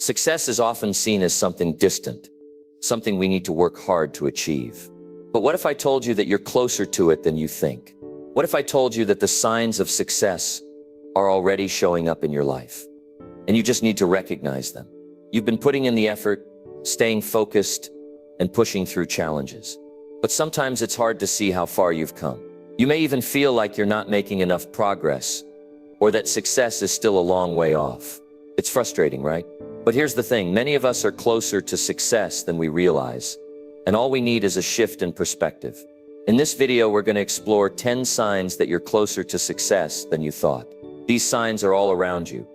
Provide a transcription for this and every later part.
Success is often seen as something distant, something we need to work hard to achieve. But what if I told you that you're closer to it than you think? What if I told you that the signs of success are already showing up in your life, and you just need to recognize them? You've been putting in the effort, staying focused, and pushing through challenges. But sometimes it's hard to see how far you've come. You may even feel like you're not making enough progress, or that success is still a long way off. It's frustrating, right? But here's the thing, many of us are closer to success than we realize, and all we need is a shift in perspective. In this video, we're going to explore 10 signs that you're closer to success than you thought. These signs are all around you,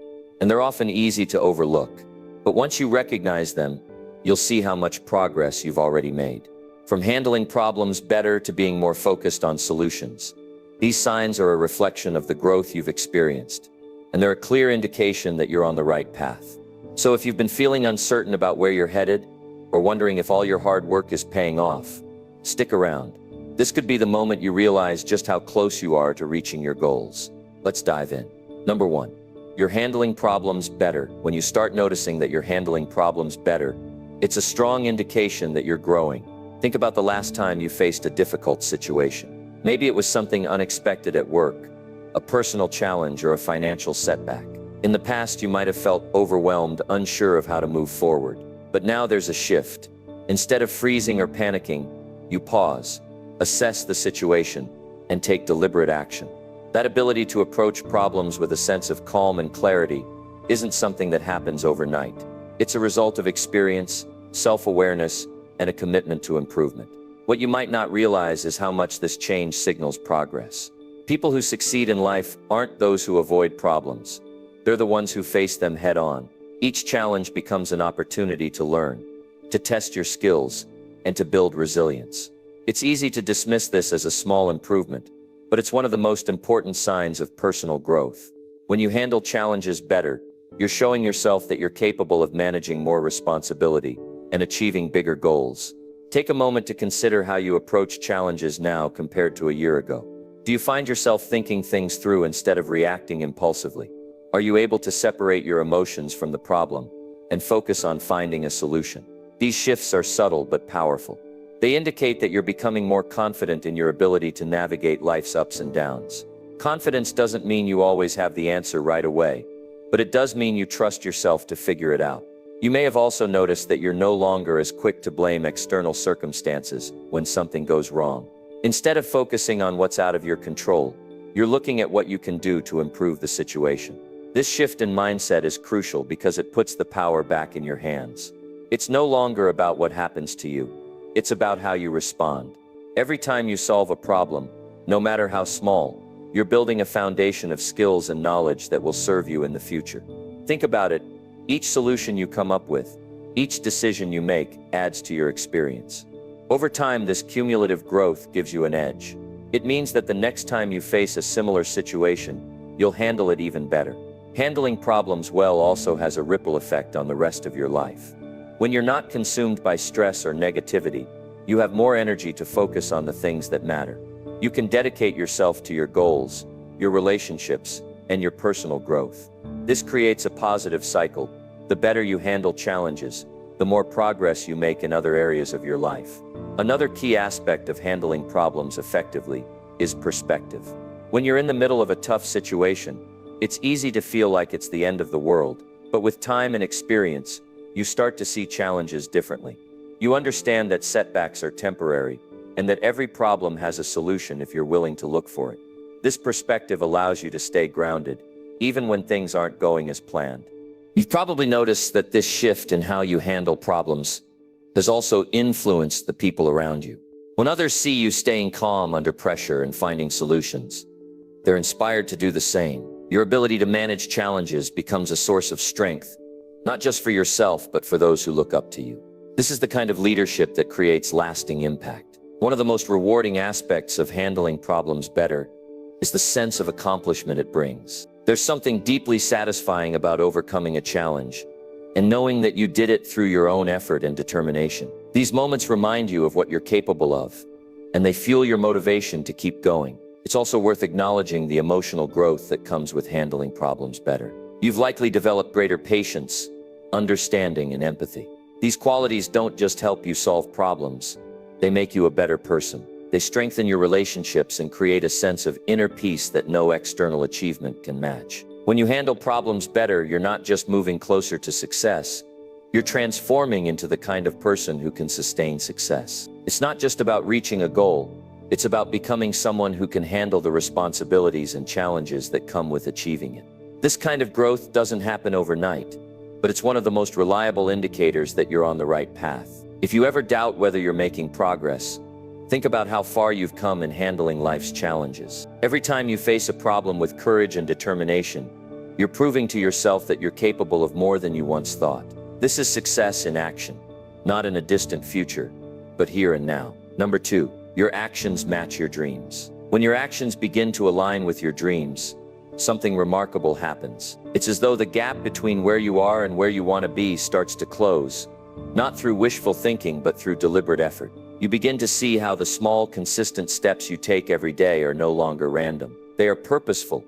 and they're often easy to overlook. But once you recognize them, you'll see how much progress you've already made. From handling problems better to being more focused on solutions. These signs are a reflection of the growth you've experienced, and they're a clear indication that you're on the right path. So if you've been feeling uncertain about where you're headed, or wondering if all your hard work is paying off, stick around. This could be the moment you realize just how close you are to reaching your goals. Let's dive in. Number 1, you're handling problems better. When you start noticing that you're handling problems better, it's a strong indication that you're growing. Think about the last time you faced a difficult situation. Maybe it was something unexpected at work, a personal challenge, or a financial setback. In the past, you might have felt overwhelmed, unsure of how to move forward. But now there's a shift. Instead of freezing or panicking, you pause, assess the situation, and take deliberate action. That ability to approach problems with a sense of calm and clarity isn't something that happens overnight. It's a result of experience, self-awareness, and a commitment to improvement. What you might not realize is how much this change signals progress. People who succeed in life aren't those who avoid problems. They're the ones who face them head-on. Each challenge becomes an opportunity to learn, to test your skills, and to build resilience. It's easy to dismiss this as a small improvement, but it's one of the most important signs of personal growth. When you handle challenges better, you're showing yourself that you're capable of managing more responsibility and achieving bigger goals. Take a moment to consider how you approach challenges now compared to a year ago. Do you find yourself thinking things through instead of reacting impulsively? Are you able to separate your emotions from the problem and focus on finding a solution? These shifts are subtle but powerful. They indicate that you're becoming more confident in your ability to navigate life's ups and downs. Confidence doesn't mean you always have the answer right away, but it does mean you trust yourself to figure it out. You may have also noticed that you're no longer as quick to blame external circumstances when something goes wrong. Instead of focusing on what's out of your control, you're looking at what you can do to improve the situation. This shift in mindset is crucial because it puts the power back in your hands. It's no longer about what happens to you. It's about how you respond. Every time you solve a problem, no matter how small, you're building a foundation of skills and knowledge that will serve you in the future. Think about it. Each solution you come up with, each decision you make adds to your experience. Over time, this cumulative growth gives you an edge. It means that the next time you face a similar situation, you'll handle it even better. Handling problems well also has a ripple effect on the rest of your life. When you're not consumed by stress or negativity, you have more energy to focus on the things that matter. You can dedicate yourself to your goals, your relationships, and your personal growth. This creates a positive cycle. The better you handle challenges, the more progress you make in other areas of your life. Another key aspect of handling problems effectively is perspective. When you're in the middle of a tough situation, it's easy to feel like it's the end of the world, but with time and experience, you start to see challenges differently. You understand that setbacks are temporary, and that every problem has a solution if you're willing to look for it. This perspective allows you to stay grounded, even when things aren't going as planned. You've probably noticed that this shift in how you handle problems has also influenced the people around you. When others see you staying calm under pressure and finding solutions, they're inspired to do the same. Your ability to manage challenges becomes a source of strength, not just for yourself, but for those who look up to you. This is the kind of leadership that creates lasting impact. One of the most rewarding aspects of handling problems better is the sense of accomplishment it brings. There's something deeply satisfying about overcoming a challenge and knowing that you did it through your own effort and determination. These moments remind you of what you're capable of, and they fuel your motivation to keep going. It's also worth acknowledging the emotional growth that comes with handling problems better. You've likely developed greater patience, understanding, and empathy. These qualities don't just help you solve problems, they make you a better person. They strengthen your relationships and create a sense of inner peace that no external achievement can match. When you handle problems better, you're not just moving closer to success, you're transforming into the kind of person who can sustain success. It's not just about reaching a goal, it's about becoming someone who can handle the responsibilities and challenges that come with achieving it. This kind of growth doesn't happen overnight, but it's one of the most reliable indicators that you're on the right path. If you ever doubt whether you're making progress, think about how far you've come in handling life's challenges. Every time you face a problem with courage and determination, you're proving to yourself that you're capable of more than you once thought. This is success in action, not in a distant future, but here and now. Number 2, your actions match your dreams. When your actions begin to align with your dreams, something remarkable happens. It's as though the gap between where you are and where you want to be starts to close, not through wishful thinking, but through deliberate effort. You begin to see how the small, consistent steps you take every day are no longer random. They are purposeful,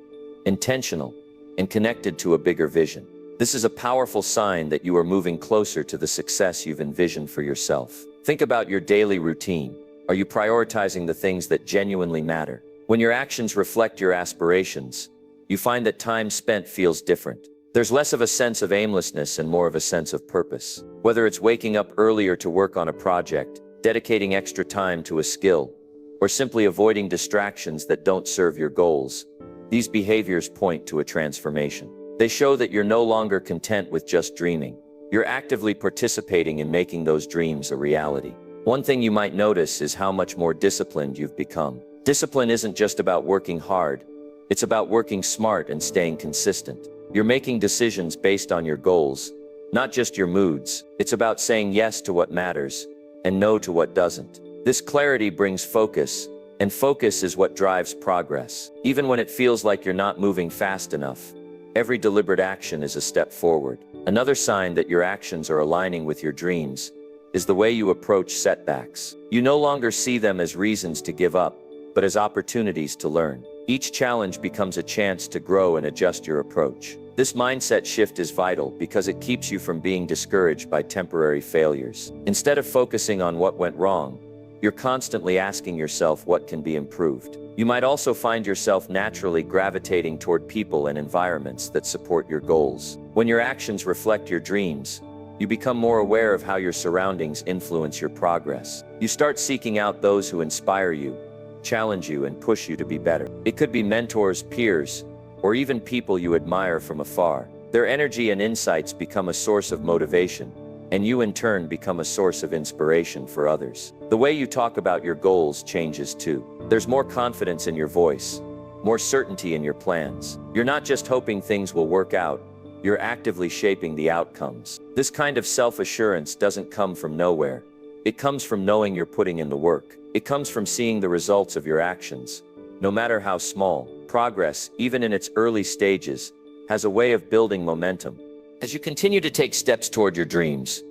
intentional, and connected to a bigger vision. This is a powerful sign that you are moving closer to the success you've envisioned for yourself. Think about your daily routine. Are you prioritizing the things that genuinely matter? When your actions reflect your aspirations, you find that time spent feels different. There's less of a sense of aimlessness and more of a sense of purpose. Whether it's waking up earlier to work on a project, dedicating extra time to a skill, or simply avoiding distractions that don't serve your goals, these behaviors point to a transformation. They show that you're no longer content with just dreaming. You're actively participating in making those dreams a reality. One thing you might notice is how much more disciplined you've become. Discipline isn't just about working hard, it's about working smart and staying consistent. You're making decisions based on your goals, not just your moods. It's about saying yes to what matters and no to what doesn't. This clarity brings focus, and focus is what drives progress. Even when it feels like you're not moving fast enough, every deliberate action is a step forward. Another sign that your actions are aligning with your dreams is the way you approach setbacks. You no longer see them as reasons to give up, but as opportunities to learn. Each challenge becomes a chance to grow and adjust your approach. This mindset shift is vital because it keeps you from being discouraged by temporary failures. Instead of focusing on what went wrong, you're constantly asking yourself what can be improved. You might also find yourself naturally gravitating toward people and environments that support your goals. When your actions reflect your dreams, you become more aware of how your surroundings influence your progress. You start seeking out those who inspire you, challenge you, and push you to be better. It could be mentors, peers, or even people you admire from afar. Their energy and insights become a source of motivation, and you in turn become a source of inspiration for others. The way you talk about your goals changes too. There's more confidence in your voice, more certainty in your plans. You're not just hoping things will work out, you're actively shaping the outcomes. This kind of self-assurance doesn't come from nowhere. It comes from knowing you're putting in the work. It comes from seeing the results of your actions. No matter how small, progress, even in its early stages, has a way of building momentum. As you continue to take steps toward your dreams,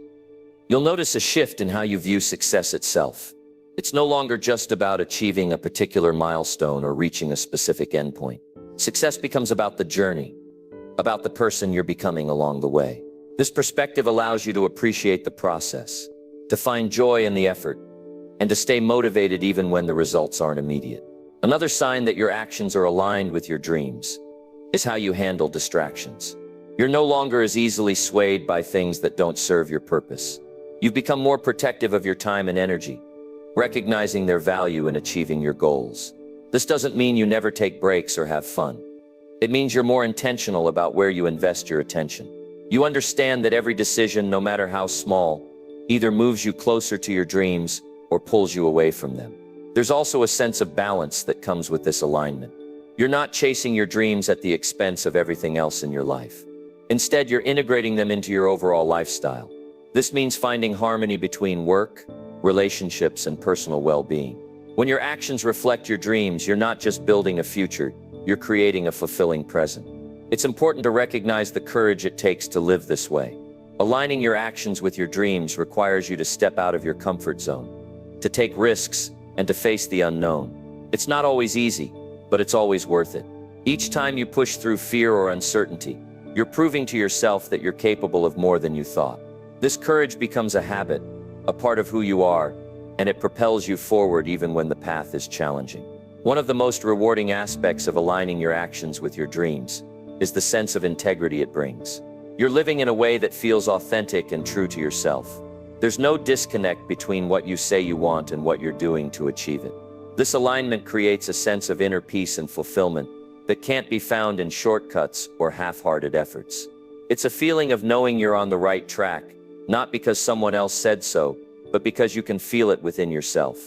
you'll notice a shift in how you view success itself. It's no longer just about achieving a particular milestone or reaching a specific endpoint. Success becomes about the journey, about the person you're becoming along the way. This perspective allows you to appreciate the process, to find joy in the effort, and to stay motivated even when the results aren't immediate. Another sign that your actions are aligned with your dreams is how you handle distractions. You're no longer as easily swayed by things that don't serve your purpose. You've become more protective of your time and energy, recognizing their value in achieving your goals. This doesn't mean you never take breaks or have fun. It means you're more intentional about where you invest your attention. You understand that every decision, no matter how small, either moves you closer to your dreams or pulls you away from them. There's also a sense of balance that comes with this alignment. You're not chasing your dreams at the expense of everything else in your life. Instead, you're integrating them into your overall lifestyle. This means finding harmony between work, relationships, and personal well-being. When your actions reflect your dreams, you're not just building a future, you're creating a fulfilling present. It's important to recognize the courage it takes to live this way. Aligning your actions with your dreams requires you to step out of your comfort zone, to take risks, and to face the unknown. It's not always easy, but it's always worth it. Each time you push through fear or uncertainty, You're proving to yourself that you're capable of more than you thought. This courage becomes a habit, a part of who you are, and it propels you forward even when the path is challenging. One of the most rewarding aspects of aligning your actions with your dreams is the sense of integrity it brings. You're living in a way that feels authentic and true to yourself. There's no disconnect between what you say you want and what you're doing to achieve it. This alignment creates a sense of inner peace and fulfillment that can't be found in shortcuts or half-hearted efforts. It's a feeling of knowing you're on the right track, not because someone else said so, but because you can feel it within yourself.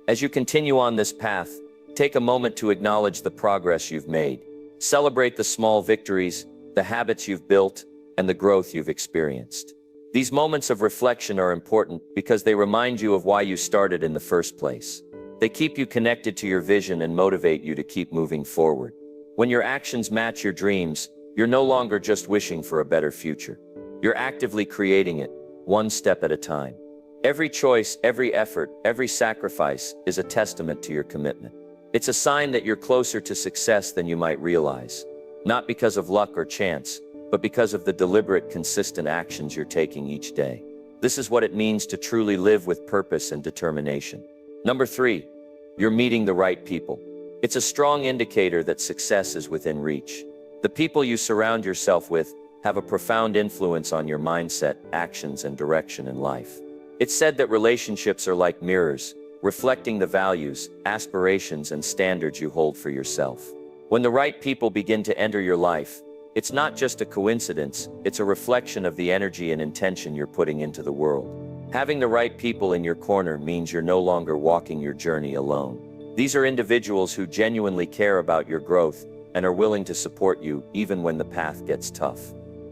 As you continue on this path, take a moment to acknowledge the progress you've made. Celebrate the small victories, the habits you've built, and the growth you've experienced. These moments of reflection are important because they remind you of why you started in the first place. They keep you connected to your vision and motivate you to keep moving forward. When your actions match your dreams, you're no longer just wishing for a better future. You're actively creating it, one step at a time. Every choice, every effort, every sacrifice is a testament to your commitment. It's a sign that you're closer to success than you might realize, not because of luck or chance, but because of the deliberate, consistent actions you're taking each day. This is what it means to truly live with purpose and determination. Number 3, you're meeting the right people. It's a strong indicator that success is within reach. The people you surround yourself with have a profound influence on your mindset, actions, and direction in life. It's said that relationships are like mirrors, reflecting the values, aspirations, and standards you hold for yourself. When the right people begin to enter your life, it's not just a coincidence, it's a reflection of the energy and intention you're putting into the world. Having the right people in your corner means you're no longer walking your journey alone. These are individuals who genuinely care about your growth and are willing to support you even when the path gets tough.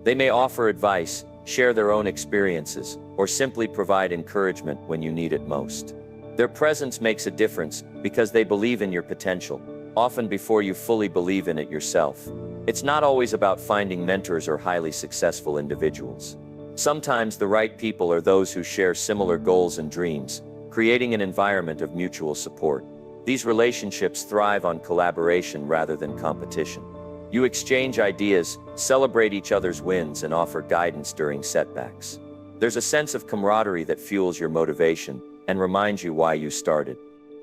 They may offer advice, share their own experiences, or simply provide encouragement when you need it most. Their presence makes a difference because they believe in your potential, often before you fully believe in it yourself. It's not always about finding mentors or highly successful individuals. Sometimes the right people are those who share similar goals and dreams, creating an environment of mutual support. These relationships thrive on collaboration rather than competition. You exchange ideas, celebrate each other's wins, and offer guidance during setbacks. There's a sense of camaraderie that fuels your motivation and reminds you why you started.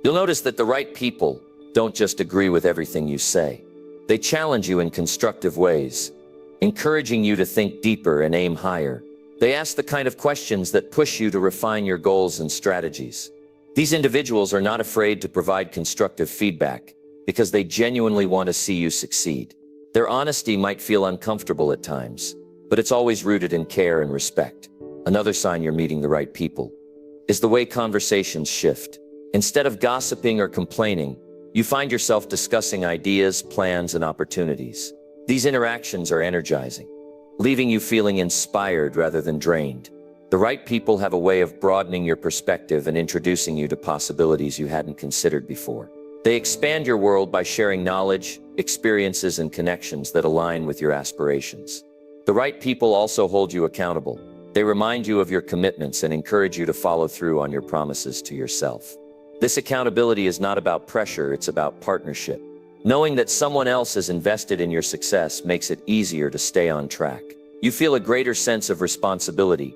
You'll notice that the right people don't just agree with everything you say. They challenge you in constructive ways, encouraging you to think deeper and aim higher. They ask the kind of questions that push you to refine your goals and strategies. These individuals are not afraid to provide constructive feedback because they genuinely want to see you succeed. Their honesty might feel uncomfortable at times, but it's always rooted in care and respect. Another sign you're meeting the right people is the way conversations shift. Instead of gossiping or complaining, you find yourself discussing ideas, plans, and opportunities. These interactions are energizing, leaving you feeling inspired rather than drained. The right people have a way of broadening your perspective and introducing you to possibilities you hadn't considered before. They expand your world by sharing knowledge, experiences, and connections that align with your aspirations. The right people also hold you accountable. They remind you of your commitments and encourage you to follow through on your promises to yourself. This accountability is not about pressure, it's about partnership. Knowing that someone else is invested in your success makes it easier to stay on track. You feel a greater sense of responsibility,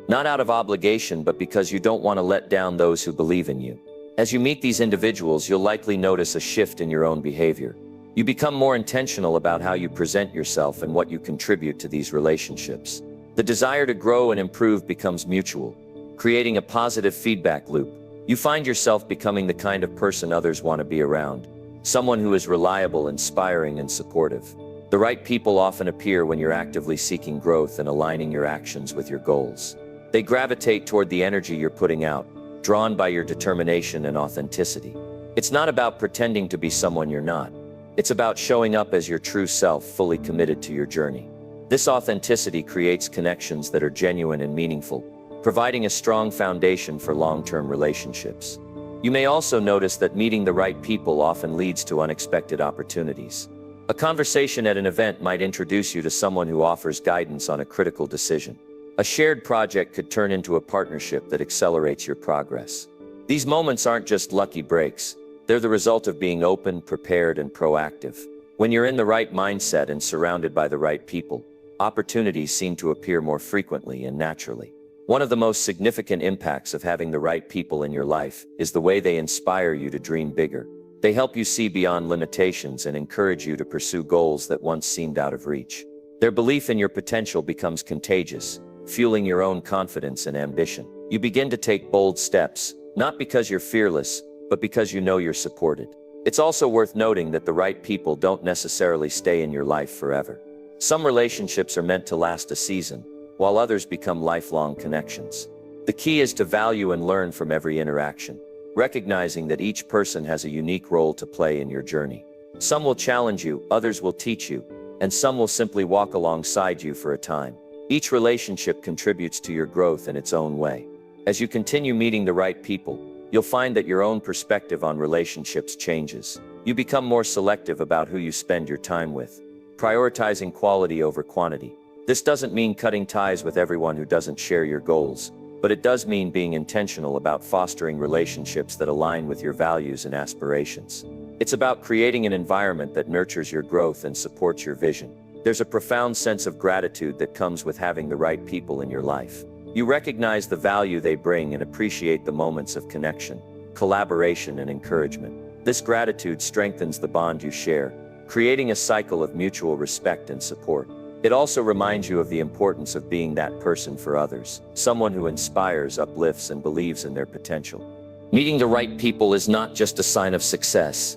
not out of obligation, but because you don't want to let down those who believe in you. As you meet these individuals, you'll likely notice a shift in your own behavior. You become more intentional about how you present yourself and what you contribute to these relationships. The desire to grow and improve becomes mutual, creating a positive feedback loop. You find yourself becoming the kind of person others want to be around, someone who is reliable, inspiring, and supportive. The right people often appear when you're actively seeking growth and aligning your actions with your goals. They gravitate toward the energy you're putting out, drawn by your determination and authenticity. It's not about pretending to be someone you're not. It's about showing up as your true self, fully committed to your journey. This authenticity creates connections that are genuine and meaningful, providing a strong foundation for long-term relationships. You may also notice that meeting the right people often leads to unexpected opportunities. A conversation at an event might introduce you to someone who offers guidance on a critical decision. A shared project could turn into a partnership that accelerates your progress. These moments aren't just lucky breaks. They're the result of being open, prepared, and proactive. When you're in the right mindset and surrounded by the right people, opportunities seem to appear more frequently and naturally. One of the most significant impacts of having the right people in your life is the way they inspire you to dream bigger. They help you see beyond limitations and encourage you to pursue goals that once seemed out of reach. Their belief in your potential becomes contagious, fueling your own confidence and ambition. You begin to take bold steps, not because you're fearless, but because you know you're supported. It's also worth noting that the right people don't necessarily stay in your life forever. Some relationships are meant to last a season, while others become lifelong connections. The key is to value and learn from every interaction, recognizing that each person has a unique role to play in your journey. Some will challenge you, others will teach you, and some will simply walk alongside you for a time. Each relationship contributes to your growth in its own way. As you continue meeting the right people, you'll find that your own perspective on relationships changes. You become more selective about who you spend your time with, prioritizing quality over quantity. This doesn't mean cutting ties with everyone who doesn't share your goals, but it does mean being intentional about fostering relationships that align with your values and aspirations. It's about creating an environment that nurtures your growth and supports your vision. There's a profound sense of gratitude that comes with having the right people in your life. You recognize the value they bring and appreciate the moments of connection, collaboration, and encouragement. This gratitude strengthens the bond you share, creating a cycle of mutual respect and support. It also reminds you of the importance of being that person for others, someone who inspires, uplifts, and believes in their potential. Meeting the right people is not just a sign of success,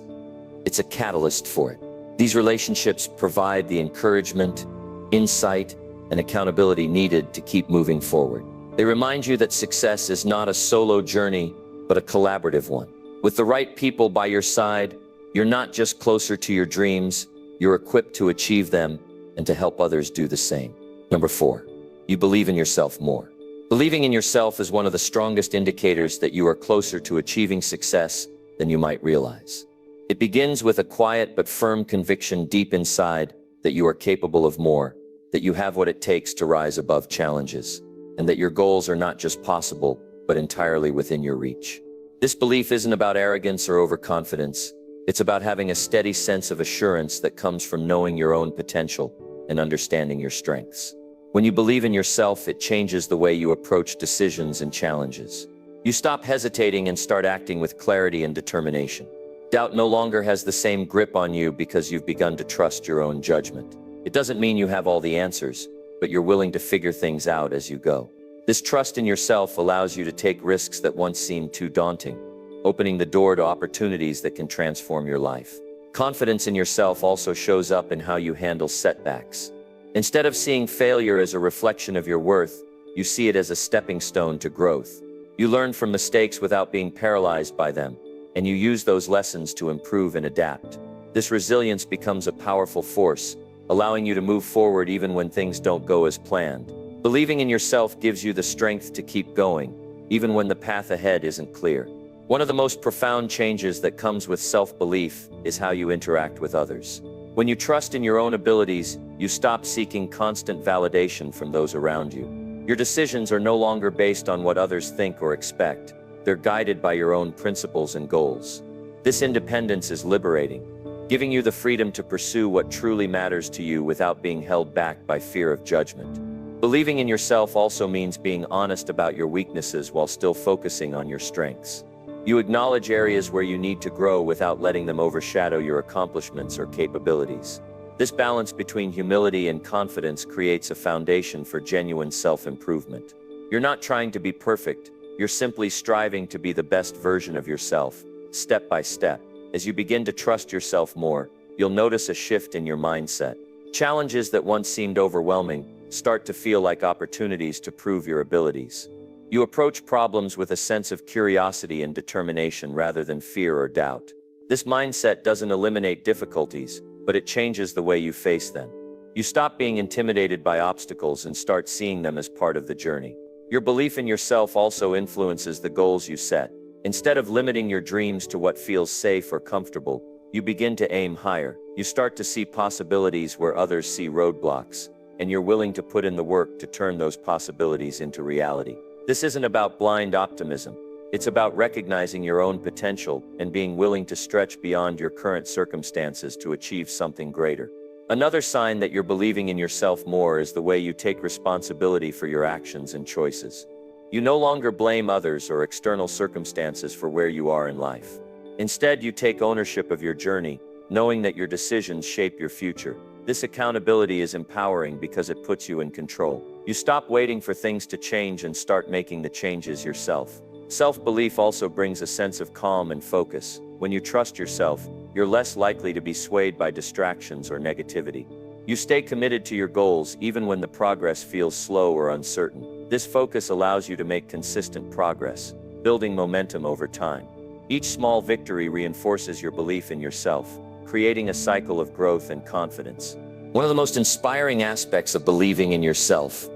it's a catalyst for it. These relationships provide the encouragement, insight, and accountability needed to keep moving forward. They remind you that success is not a solo journey, but a collaborative one. With the right people by your side, you're not just closer to your dreams, you're equipped to achieve them and to help others do the same. Number 4, you believe in yourself more. Believing in yourself is one of the strongest indicators that you are closer to achieving success than you might realize. It begins with a quiet but firm conviction deep inside that you are capable of more, that you have what it takes to rise above challenges, and that your goals are not just possible, but entirely within your reach. This belief isn't about arrogance or overconfidence. It's about having a steady sense of assurance that comes from knowing your own potential and understanding your strengths. When you believe in yourself, it changes the way you approach decisions and challenges. You stop hesitating and start acting with clarity and determination. Doubt no longer has the same grip on you because you've begun to trust your own judgment. It doesn't mean you have all the answers, but you're willing to figure things out as you go. This trust in yourself allows you to take risks that once seemed too daunting, opening the door to opportunities that can transform your life. Confidence in yourself also shows up in how you handle setbacks. Instead of seeing failure as a reflection of your worth, you see it as a stepping stone to growth. You learn from mistakes without being paralyzed by them, and you use those lessons to improve and adapt. This resilience becomes a powerful force, allowing you to move forward even when things don't go as planned. Believing in yourself gives you the strength to keep going, even when the path ahead isn't clear. One of the most profound changes that comes with self-belief is how you interact with others. When you trust in your own abilities, you stop seeking constant validation from those around you. Your decisions are no longer based on what others think or expect. They're guided by your own principles and goals. This independence is liberating, giving you the freedom to pursue what truly matters to you without being held back by fear of judgment. Believing in yourself also means being honest about your weaknesses while still focusing on your strengths. You acknowledge areas where you need to grow without letting them overshadow your accomplishments or capabilities. This balance between humility and confidence creates a foundation for genuine self-improvement. You're not trying to be perfect, you're simply striving to be the best version of yourself, step by step. As you begin to trust yourself more, you'll notice a shift in your mindset. Challenges that once seemed overwhelming start to feel like opportunities to prove your abilities. You approach problems with a sense of curiosity and determination rather than fear or doubt. This mindset doesn't eliminate difficulties, but it changes the way you face them. You stop being intimidated by obstacles and start seeing them as part of the journey. Your belief in yourself also influences the goals you set. Instead of limiting your dreams to what feels safe or comfortable, you begin to aim higher. You start to see possibilities where others see roadblocks, and you're willing to put in the work to turn those possibilities into reality. This isn't about blind optimism. It's about recognizing your own potential and being willing to stretch beyond your current circumstances to achieve something greater. Another sign that you're believing in yourself more is the way you take responsibility for your actions and choices. You no longer blame others or external circumstances for where you are in life. Instead, you take ownership of your journey, knowing that your decisions shape your future. This accountability is empowering because it puts you in control. You stop waiting for things to change and start making the changes yourself. Self-belief also brings a sense of calm and focus. When you trust yourself, you're less likely to be swayed by distractions or negativity. You stay committed to your goals even when the progress feels slow or uncertain. This focus allows you to make consistent progress, building momentum over time. Each small victory reinforces your belief in yourself, creating a cycle of growth and confidence. One of the most inspiring aspects of believing in yourself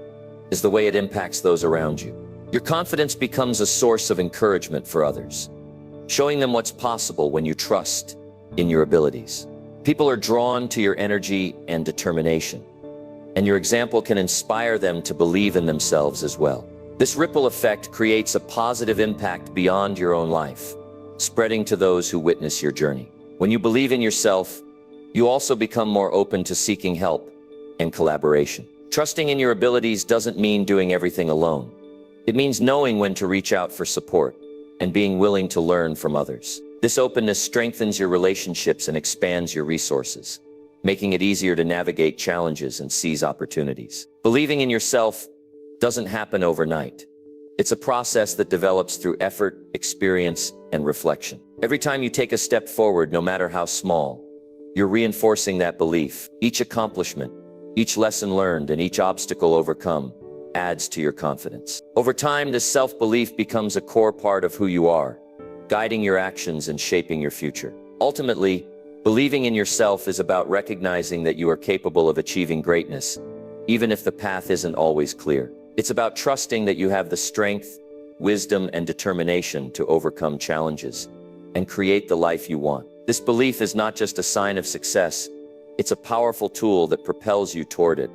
is the way it impacts those around you. Your confidence becomes a source of encouragement for others, showing them what's possible when you trust in your abilities. People are drawn to your energy and determination, and your example can inspire them to believe in themselves as well. This ripple effect creates a positive impact beyond your own life, spreading to those who witness your journey. When you believe in yourself, you also become more open to seeking help and collaboration. Trusting in your abilities doesn't mean doing everything alone. It means knowing when to reach out for support and being willing to learn from others. This openness strengthens your relationships and expands your resources, making it easier to navigate challenges and seize opportunities. Believing in yourself doesn't happen overnight. It's a process that develops through effort, experience, and reflection. Every time you take a step forward, no matter how small, you're reinforcing that belief. Each accomplishment, each lesson learned, and each obstacle overcome adds to your confidence. Over time, this self-belief becomes a core part of who you are, guiding your actions and shaping your future. Ultimately, believing in yourself is about recognizing that you are capable of achieving greatness, even if the path isn't always clear. It's about trusting that you have the strength, wisdom, and determination to overcome challenges and create the life you want. This belief is not just a sign of success, it's a powerful tool that propels you toward it,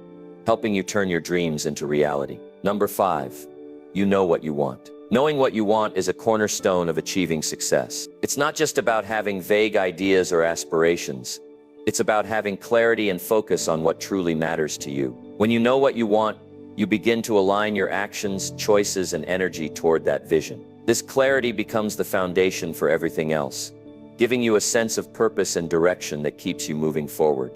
helping you turn your dreams into reality. Number 5, you know what you want. Knowing what you want is a cornerstone of achieving success. It's not just about having vague ideas or aspirations. It's about having clarity and focus on what truly matters to you. When you know what you want, you begin to align your actions, choices, and energy toward that vision. This clarity becomes the foundation for everything else, giving you a sense of purpose and direction that keeps you moving forward,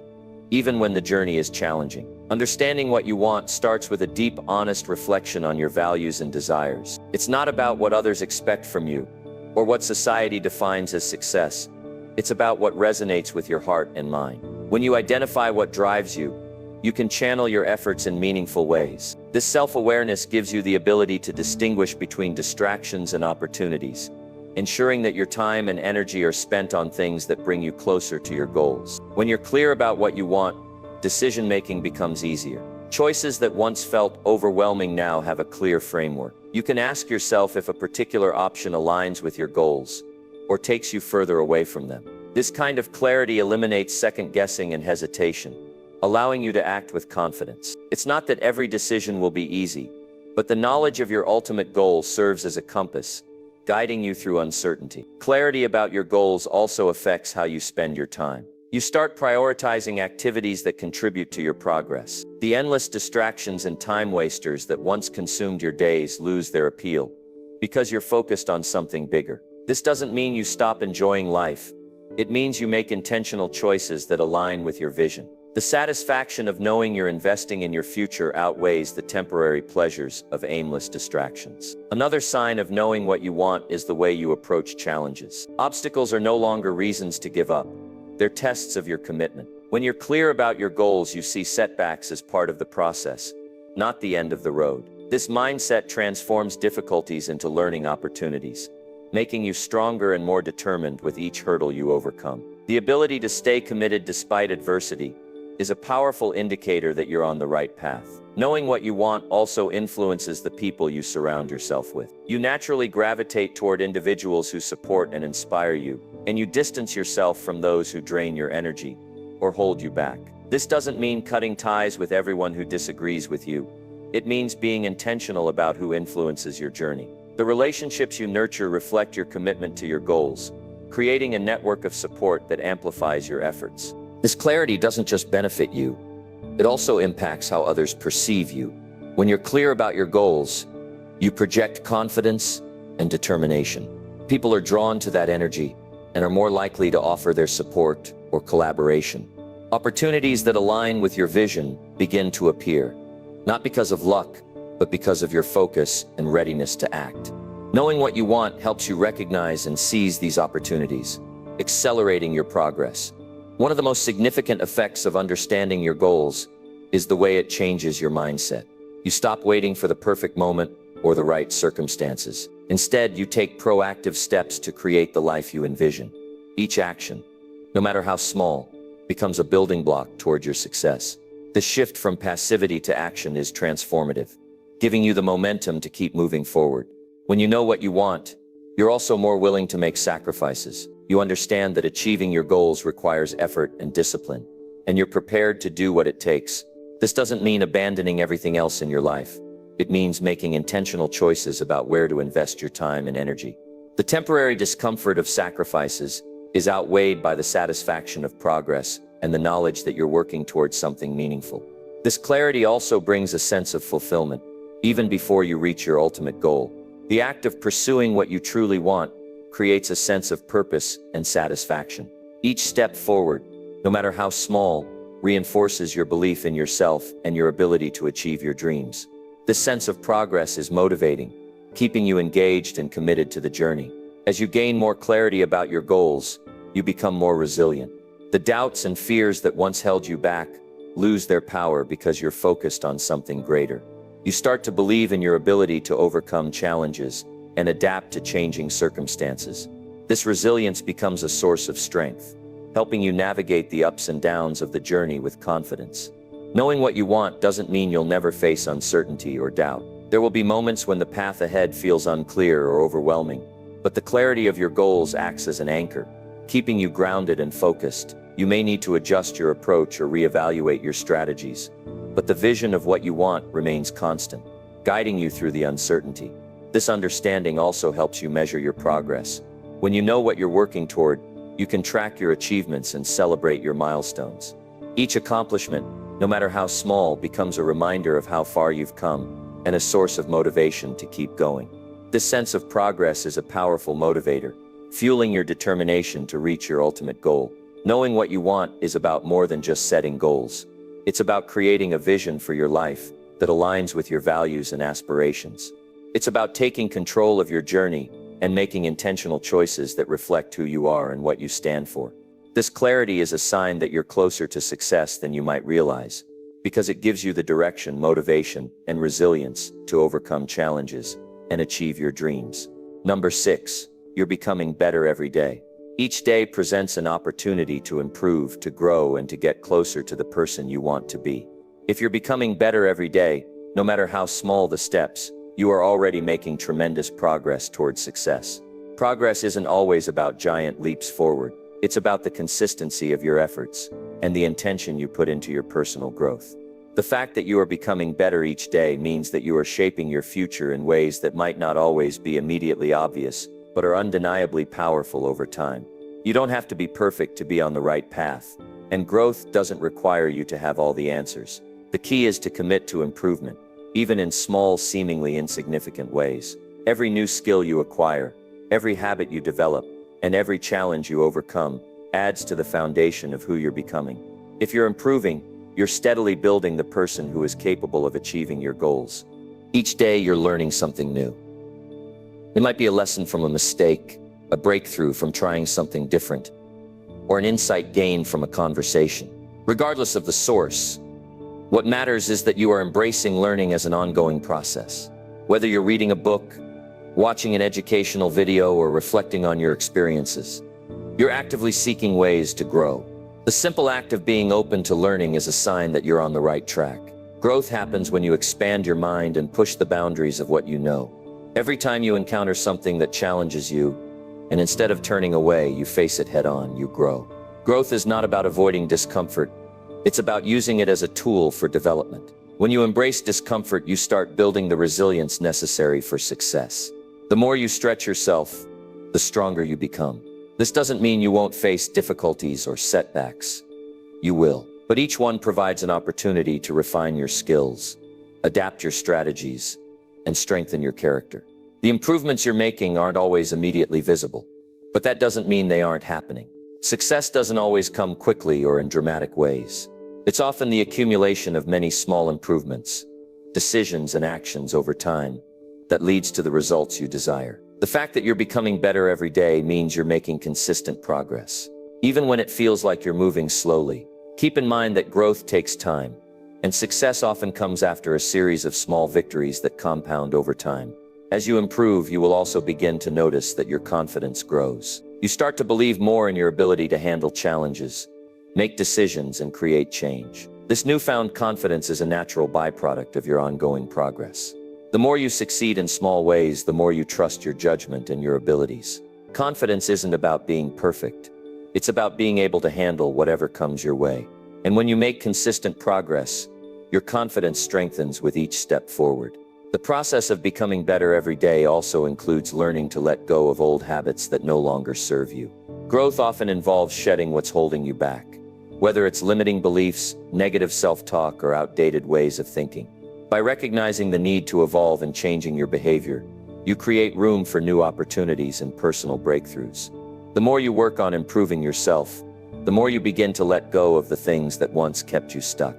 even when the journey is challenging. Understanding what you want starts with a deep, honest reflection on your values and desires. It's not about what others expect from you, or what society defines as success. It's about what resonates with your heart and mind. When you identify what drives you, you can channel your efforts in meaningful ways. This self-awareness gives you the ability to distinguish between distractions and opportunities, ensuring that your time and energy are spent on things that bring you closer to your goals. When you're clear about what you want, decision-making becomes easier. Choices that once felt overwhelming now have a clear framework. You can ask yourself if a particular option aligns with your goals or takes you further away from them. This kind of clarity eliminates second-guessing and hesitation, allowing you to act with confidence. It's not that every decision will be easy, but the knowledge of your ultimate goal serves as a compass, guiding you through uncertainty. Clarity about your goals also affects how you spend your time. You start prioritizing activities that contribute to your progress. The endless distractions and time wasters that once consumed your days lose their appeal, because you're focused on something bigger. This doesn't mean you stop enjoying life. It means you make intentional choices that align with your vision. The satisfaction of knowing you're investing in your future outweighs the temporary pleasures of aimless distractions. Another sign of knowing what you want is the way you approach challenges. Obstacles are no longer reasons to give up. They're tests of your commitment. When you're clear about your goals, you see setbacks as part of the process, not the end of the road. This mindset transforms difficulties into learning opportunities, making you stronger and more determined with each hurdle you overcome. The ability to stay committed despite adversity is a powerful indicator that you're on the right path. Knowing what you want also influences the people you surround yourself with. You naturally gravitate toward individuals who support and inspire you, and you distance yourself from those who drain your energy or hold you back. This doesn't mean cutting ties with everyone who disagrees with you. It means being intentional about who influences your journey. The relationships you nurture reflect your commitment to your goals, creating a network of support that amplifies your efforts. This clarity doesn't just benefit you, it also impacts how others perceive you. When you're clear about your goals, you project confidence and determination. People are drawn to that energy and are more likely to offer their support or collaboration. Opportunities that align with your vision begin to appear, not because of luck, but because of your focus and readiness to act. Knowing what you want helps you recognize and seize these opportunities, accelerating your progress. One of the most significant effects of understanding your goals is the way it changes your mindset. You stop waiting for the perfect moment or the right circumstances. Instead, you take proactive steps to create the life you envision. Each action, no matter how small, becomes a building block toward your success. This shift from passivity to action is transformative, giving you the momentum to keep moving forward. When you know what you want, you're also more willing to make sacrifices. You understand that achieving your goals requires effort and discipline, and you're prepared to do what it takes. This doesn't mean abandoning everything else in your life. It means making intentional choices about where to invest your time and energy. The temporary discomfort of sacrifices is outweighed by the satisfaction of progress and the knowledge that you're working towards something meaningful. This clarity also brings a sense of fulfillment, even before you reach your ultimate goal. The act of pursuing what you truly want creates a sense of purpose and satisfaction. Each step forward, no matter how small, reinforces your belief in yourself and your ability to achieve your dreams. This sense of progress is motivating, keeping you engaged and committed to the journey. As you gain more clarity about your goals, you become more resilient. The doubts and fears that once held you back lose their power because you're focused on something greater. You start to believe in your ability to overcome challenges and adapt to changing circumstances. This resilience becomes a source of strength, helping you navigate the ups and downs of the journey with confidence. Knowing what you want doesn't mean you'll never face uncertainty or doubt. There will be moments when the path ahead feels unclear or overwhelming, but the clarity of your goals acts as an anchor, keeping you grounded and focused. You may need to adjust your approach or reevaluate your strategies, but the vision of what you want remains constant, guiding you through the uncertainty. This understanding also helps you measure your progress. When you know what you're working toward, you can track your achievements and celebrate your milestones. Each accomplishment, no matter how small, becomes a reminder of how far you've come and a source of motivation to keep going. This sense of progress is a powerful motivator, fueling your determination to reach your ultimate goal. Knowing what you want is about more than just setting goals. It's about creating a vision for your life that aligns with your values and aspirations. It's about taking control of your journey and making intentional choices that reflect who you are and what you stand for. This clarity is a sign that you're closer to success than you might realize, because it gives you the direction, motivation, and resilience to overcome challenges and achieve your dreams. Number 6, you're becoming better every day. Each day presents an opportunity to improve, to grow, and to get closer to the person you want to be. If you're becoming better every day, no matter how small the steps, you are already making tremendous progress towards success. Progress isn't always about giant leaps forward. It's about the consistency of your efforts and the intention you put into your personal growth. The fact that you are becoming better each day means that you are shaping your future in ways that might not always be immediately obvious, but are undeniably powerful over time. You don't have to be perfect to be on the right path, and growth doesn't require you to have all the answers. The key is to commit to improvement, even in small, seemingly insignificant ways. Every new skill you acquire, every habit you develop, and every challenge you overcome adds to the foundation of who you're becoming. If you're improving, you're steadily building the person who is capable of achieving your goals. Each day you're learning something new. It might be a lesson from a mistake, a breakthrough from trying something different, or an insight gained from a conversation. Regardless of the source, what matters is that you are embracing learning as an ongoing process. Whether you're reading a book, watching an educational video, or reflecting on your experiences, you're actively seeking ways to grow. The simple act of being open to learning is a sign that you're on the right track. Growth happens when you expand your mind and push the boundaries of what you know. Every time you encounter something that challenges you, and instead of turning away, you face it head on, you grow. Growth is not about avoiding discomfort. It's about using it as a tool for development. When you embrace discomfort, you start building the resilience necessary for success. The more you stretch yourself, the stronger you become. This doesn't mean you won't face difficulties or setbacks. You will. But each one provides an opportunity to refine your skills, adapt your strategies, and strengthen your character. The improvements you're making aren't always immediately visible, but that doesn't mean they aren't happening. Success doesn't always come quickly or in dramatic ways. It's often the accumulation of many small improvements, decisions and actions over time that leads to the results you desire. The fact that you're becoming better every day means you're making consistent progress. Even when it feels like you're moving slowly, keep in mind that growth takes time, and success often comes after a series of small victories that compound over time. As you improve, you will also begin to notice that your confidence grows. You start to believe more in your ability to handle challenges, make decisions, and create change. This newfound confidence is a natural byproduct of your ongoing progress. The more you succeed in small ways, the more you trust your judgment and your abilities. Confidence isn't about being perfect. It's about being able to handle whatever comes your way. And when you make consistent progress, your confidence strengthens with each step forward. The process of becoming better every day also includes learning to let go of old habits that no longer serve you. Growth often involves shedding what's holding you back, whether it's limiting beliefs, negative self-talk, or outdated ways of thinking. By recognizing the need to evolve and changing your behavior, you create room for new opportunities and personal breakthroughs. The more you work on improving yourself, the more you begin to let go of the things that once kept you stuck.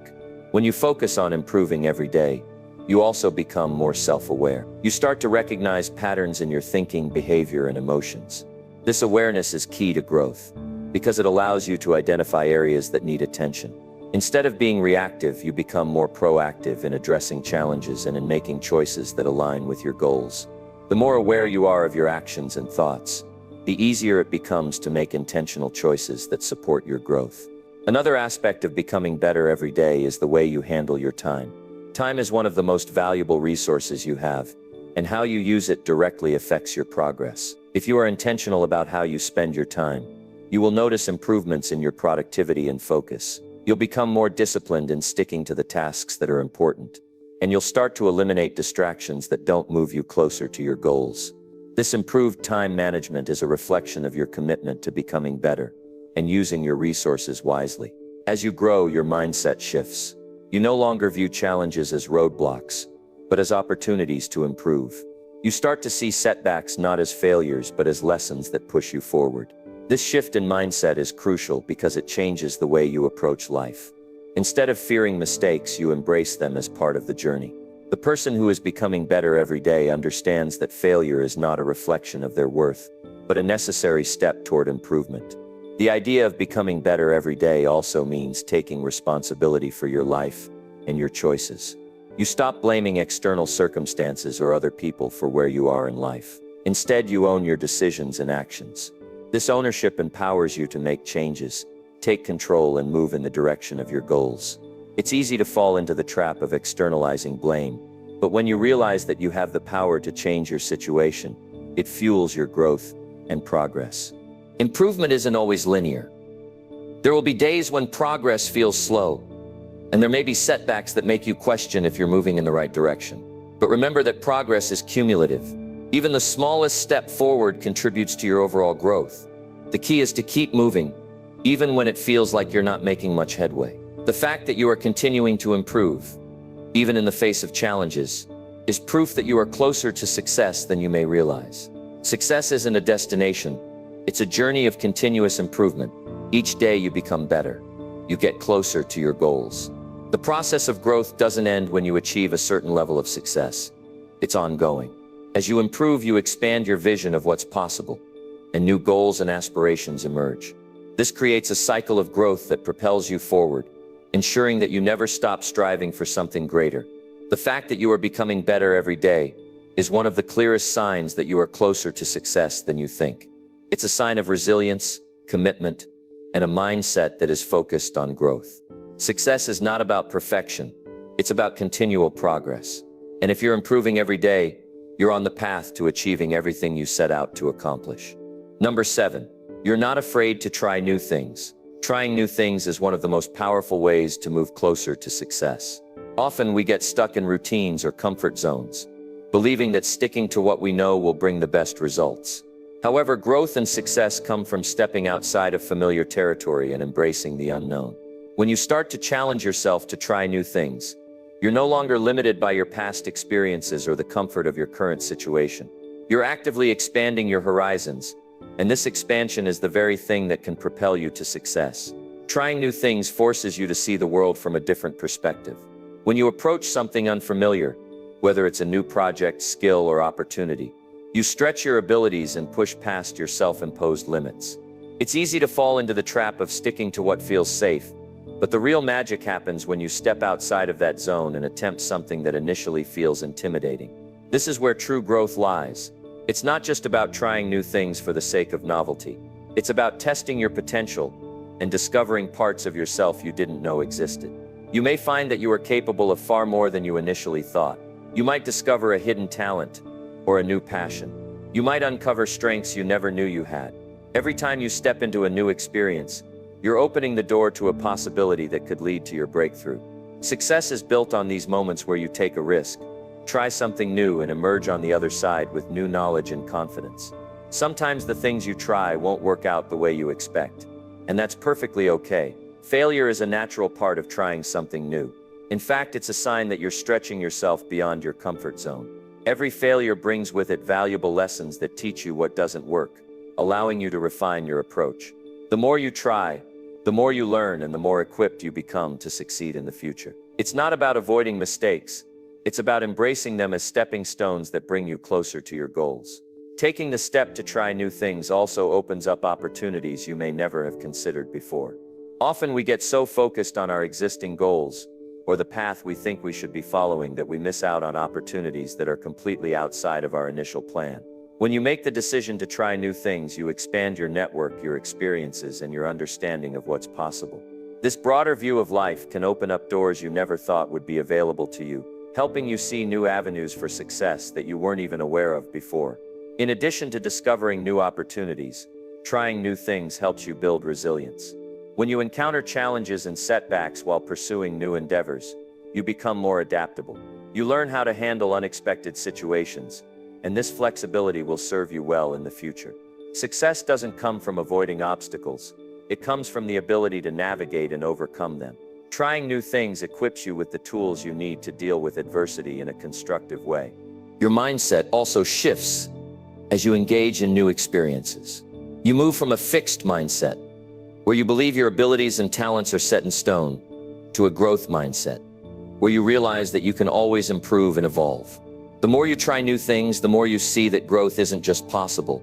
When you focus on improving every day, you also become more self-aware. You start to recognize patterns in your thinking, behavior, and emotions. This awareness is key to growth because it allows you to identify areas that need attention. Instead of being reactive, you become more proactive in addressing challenges and in making choices that align with your goals. The more aware you are of your actions and thoughts, the easier it becomes to make intentional choices that support your growth. Another aspect of becoming better every day is the way you handle your time. Time is one of the most valuable resources you have, and how you use it directly affects your progress. If you are intentional about how you spend your time, you will notice improvements in your productivity and focus. You'll become more disciplined in sticking to the tasks that are important, and you'll start to eliminate distractions that don't move you closer to your goals. This improved time management is a reflection of your commitment to becoming better and using your resources wisely. As you grow, your mindset shifts. You no longer view challenges as roadblocks, but as opportunities to improve. You start to see setbacks not as failures, but as lessons that push you forward. This shift in mindset is crucial because it changes the way you approach life. Instead of fearing mistakes, you embrace them as part of the journey. The person who is becoming better every day understands that failure is not a reflection of their worth, but a necessary step toward improvement. The idea of becoming better every day also means taking responsibility for your life and your choices. You stop blaming external circumstances or other people for where you are in life. Instead, you own your decisions and actions. This ownership empowers you to make changes, take control, and move in the direction of your goals. It's easy to fall into the trap of externalizing blame, but when you realize that you have the power to change your situation, it fuels your growth and progress. Improvement isn't always linear. There will be days when progress feels slow, and there may be setbacks that make you question if you're moving in the right direction. But remember that progress is cumulative. Even the smallest step forward contributes to your overall growth. The key is to keep moving, even when it feels like you're not making much headway. The fact that you are continuing to improve, even in the face of challenges, is proof that you are closer to success than you may realize. Success isn't a destination. It's a journey of continuous improvement. Each day you become better. You get closer to your goals. The process of growth doesn't end when you achieve a certain level of success. It's ongoing. As you improve, you expand your vision of what's possible, and new goals and aspirations emerge. This creates a cycle of growth that propels you forward, ensuring that you never stop striving for something greater. The fact that you are becoming better every day is one of the clearest signs that you are closer to success than you think. It's a sign of resilience, commitment, and a mindset that is focused on growth. Success is not about perfection. It's about continual progress. And if you're improving every day, you're on the path to achieving everything you set out to accomplish. Number 7, you're not afraid to try new things. Trying new things is one of the most powerful ways to move closer to success. Often we get stuck in routines or comfort zones, believing that sticking to what we know will bring the best results. However, growth and success come from stepping outside of familiar territory and embracing the unknown. When you start to challenge yourself to try new things, you're no longer limited by your past experiences or the comfort of your current situation. You're actively expanding your horizons, and this expansion is the very thing that can propel you to success. Trying new things forces you to see the world from a different perspective. When you approach something unfamiliar, whether it's a new project, skill, or opportunity, you stretch your abilities and push past your self-imposed limits. It's easy to fall into the trap of sticking to what feels safe, but the real magic happens when you step outside of that zone and attempt something that initially feels intimidating. This is where true growth lies. It's not just about trying new things for the sake of novelty. It's about testing your potential and discovering parts of yourself you didn't know existed. You may find that you are capable of far more than you initially thought. You might discover a hidden talent or a new passion. You might uncover strengths you never knew you had. Every time you step into a new experience, you're opening the door to a possibility that could lead to your breakthrough. Success is built on these moments where you take a risk, try something new, and emerge on the other side with new knowledge and confidence. Sometimes the things you try won't work out the way you expect, and that's perfectly okay. Failure is a natural part of trying something new. In fact, it's a sign that you're stretching yourself beyond your comfort zone. Every failure brings with it valuable lessons that teach you what doesn't work, allowing you to refine your approach. The more you try, the more you learn, and the more equipped you become to succeed in the future. It's not about avoiding mistakes. It's about embracing them as stepping stones that bring you closer to your goals. Taking the step to try new things also opens up opportunities you may never have considered before. Often we get so focused on our existing goals or the path we think we should be following that we miss out on opportunities that are completely outside of our initial plan. When you make the decision to try new things, you expand your network, your experiences, and your understanding of what's possible. This broader view of life can open up doors you never thought would be available to you, helping you see new avenues for success that you weren't even aware of before. In addition to discovering new opportunities, trying new things helps you build resilience. When you encounter challenges and setbacks while pursuing new endeavors, you become more adaptable. You learn how to handle unexpected situations, and this flexibility will serve you well in the future. Success doesn't come from avoiding obstacles. It comes from the ability to navigate and overcome them. Trying new things equips you with the tools you need to deal with adversity in a constructive way. Your mindset also shifts as you engage in new experiences. You move from a fixed mindset, where you believe your abilities and talents are set in stone, to a growth mindset, where you realize that you can always improve and evolve. The more you try new things, the more you see that growth isn't just possible.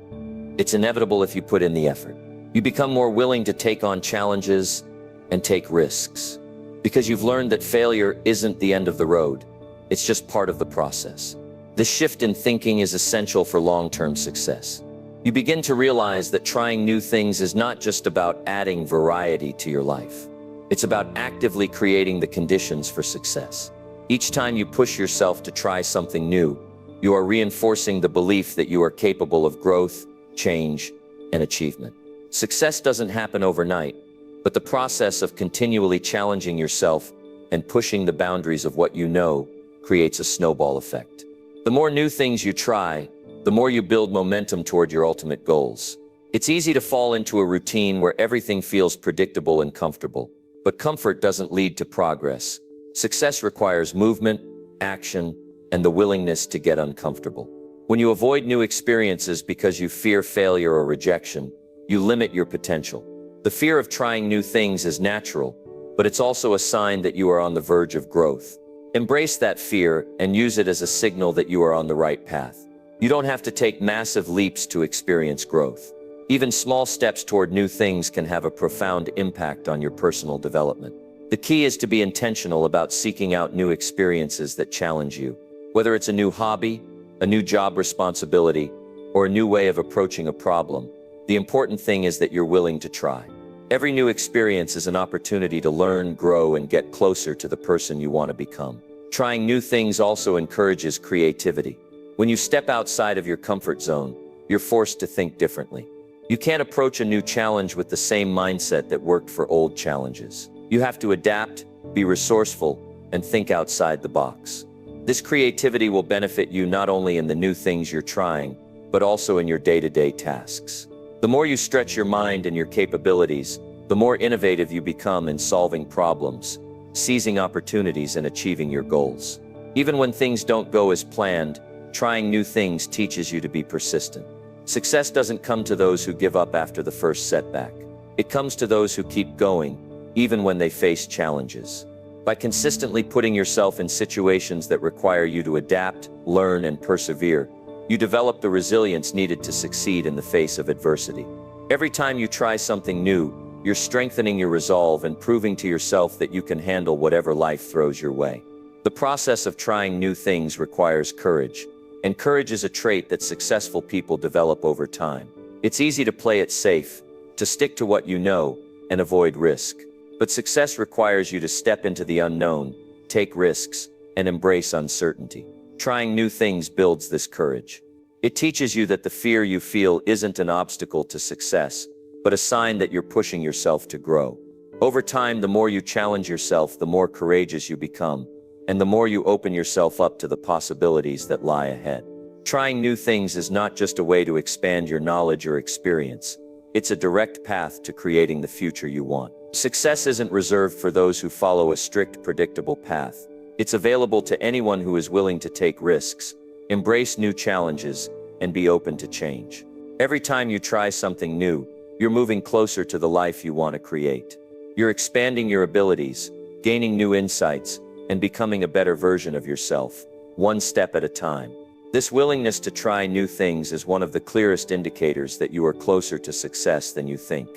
It's inevitable if you put in the effort. You become more willing to take on challenges and take risks, because you've learned that failure isn't the end of the road. It's just part of the process. This shift in thinking is essential for long-term success. You begin to realize that trying new things is not just about adding variety to your life. It's about actively creating the conditions for success. Each time you push yourself to try something new, you are reinforcing the belief that you are capable of growth, change, and achievement. Success doesn't happen overnight, but the process of continually challenging yourself and pushing the boundaries of what you know creates a snowball effect. The more new things you try, the more you build momentum toward your ultimate goals. It's easy to fall into a routine where everything feels predictable and comfortable, but comfort doesn't lead to progress. Success requires movement, action, and the willingness to get uncomfortable. When you avoid new experiences because you fear failure or rejection, you limit your potential. The fear of trying new things is natural, but it's also a sign that you are on the verge of growth. Embrace that fear and use it as a signal that you are on the right path. You don't have to take massive leaps to experience growth. Even small steps toward new things can have a profound impact on your personal development. The key is to be intentional about seeking out new experiences that challenge you. Whether it's a new hobby, a new job responsibility, or a new way of approaching a problem, the important thing is that you're willing to try. Every new experience is an opportunity to learn, grow, and get closer to the person you want to become. Trying new things also encourages creativity. When you step outside of your comfort zone, you're forced to think differently. You can't approach a new challenge with the same mindset that worked for old challenges. You have to adapt, be resourceful, and think outside the box. This creativity will benefit you not only in the new things you're trying, but also in your day-to-day tasks. The more you stretch your mind and your capabilities, the more innovative you become in solving problems, seizing opportunities, and achieving your goals. Even when things don't go as planned, trying new things teaches you to be persistent. Success doesn't come to those who give up after the first setback. It comes to those who keep going, even when they face challenges. By consistently putting yourself in situations that require you to adapt, learn, and persevere, you develop the resilience needed to succeed in the face of adversity. Every time you try something new, you're strengthening your resolve and proving to yourself that you can handle whatever life throws your way. The process of trying new things requires courage, and courage is a trait that successful people develop over time. It's easy to play it safe, to stick to what you know, and avoid risk. But success requires you to step into the unknown, take risks, and embrace uncertainty. Trying new things builds this courage. It teaches you that the fear you feel isn't an obstacle to success, but a sign that you're pushing yourself to grow. Over time, the more you challenge yourself, the more courageous you become, and the more you open yourself up to the possibilities that lie ahead. Trying new things is not just a way to expand your knowledge or experience. It's a direct path to creating the future you want. Success isn't reserved for those who follow a strict, predictable path. It's available to anyone who is willing to take risks, embrace new challenges, and be open to change. Every time you try something new, you're moving closer to the life you want to create. You're expanding your abilities, gaining new insights, and becoming a better version of yourself, one step at a time. This willingness to try new things is one of the clearest indicators that you are closer to success than you think.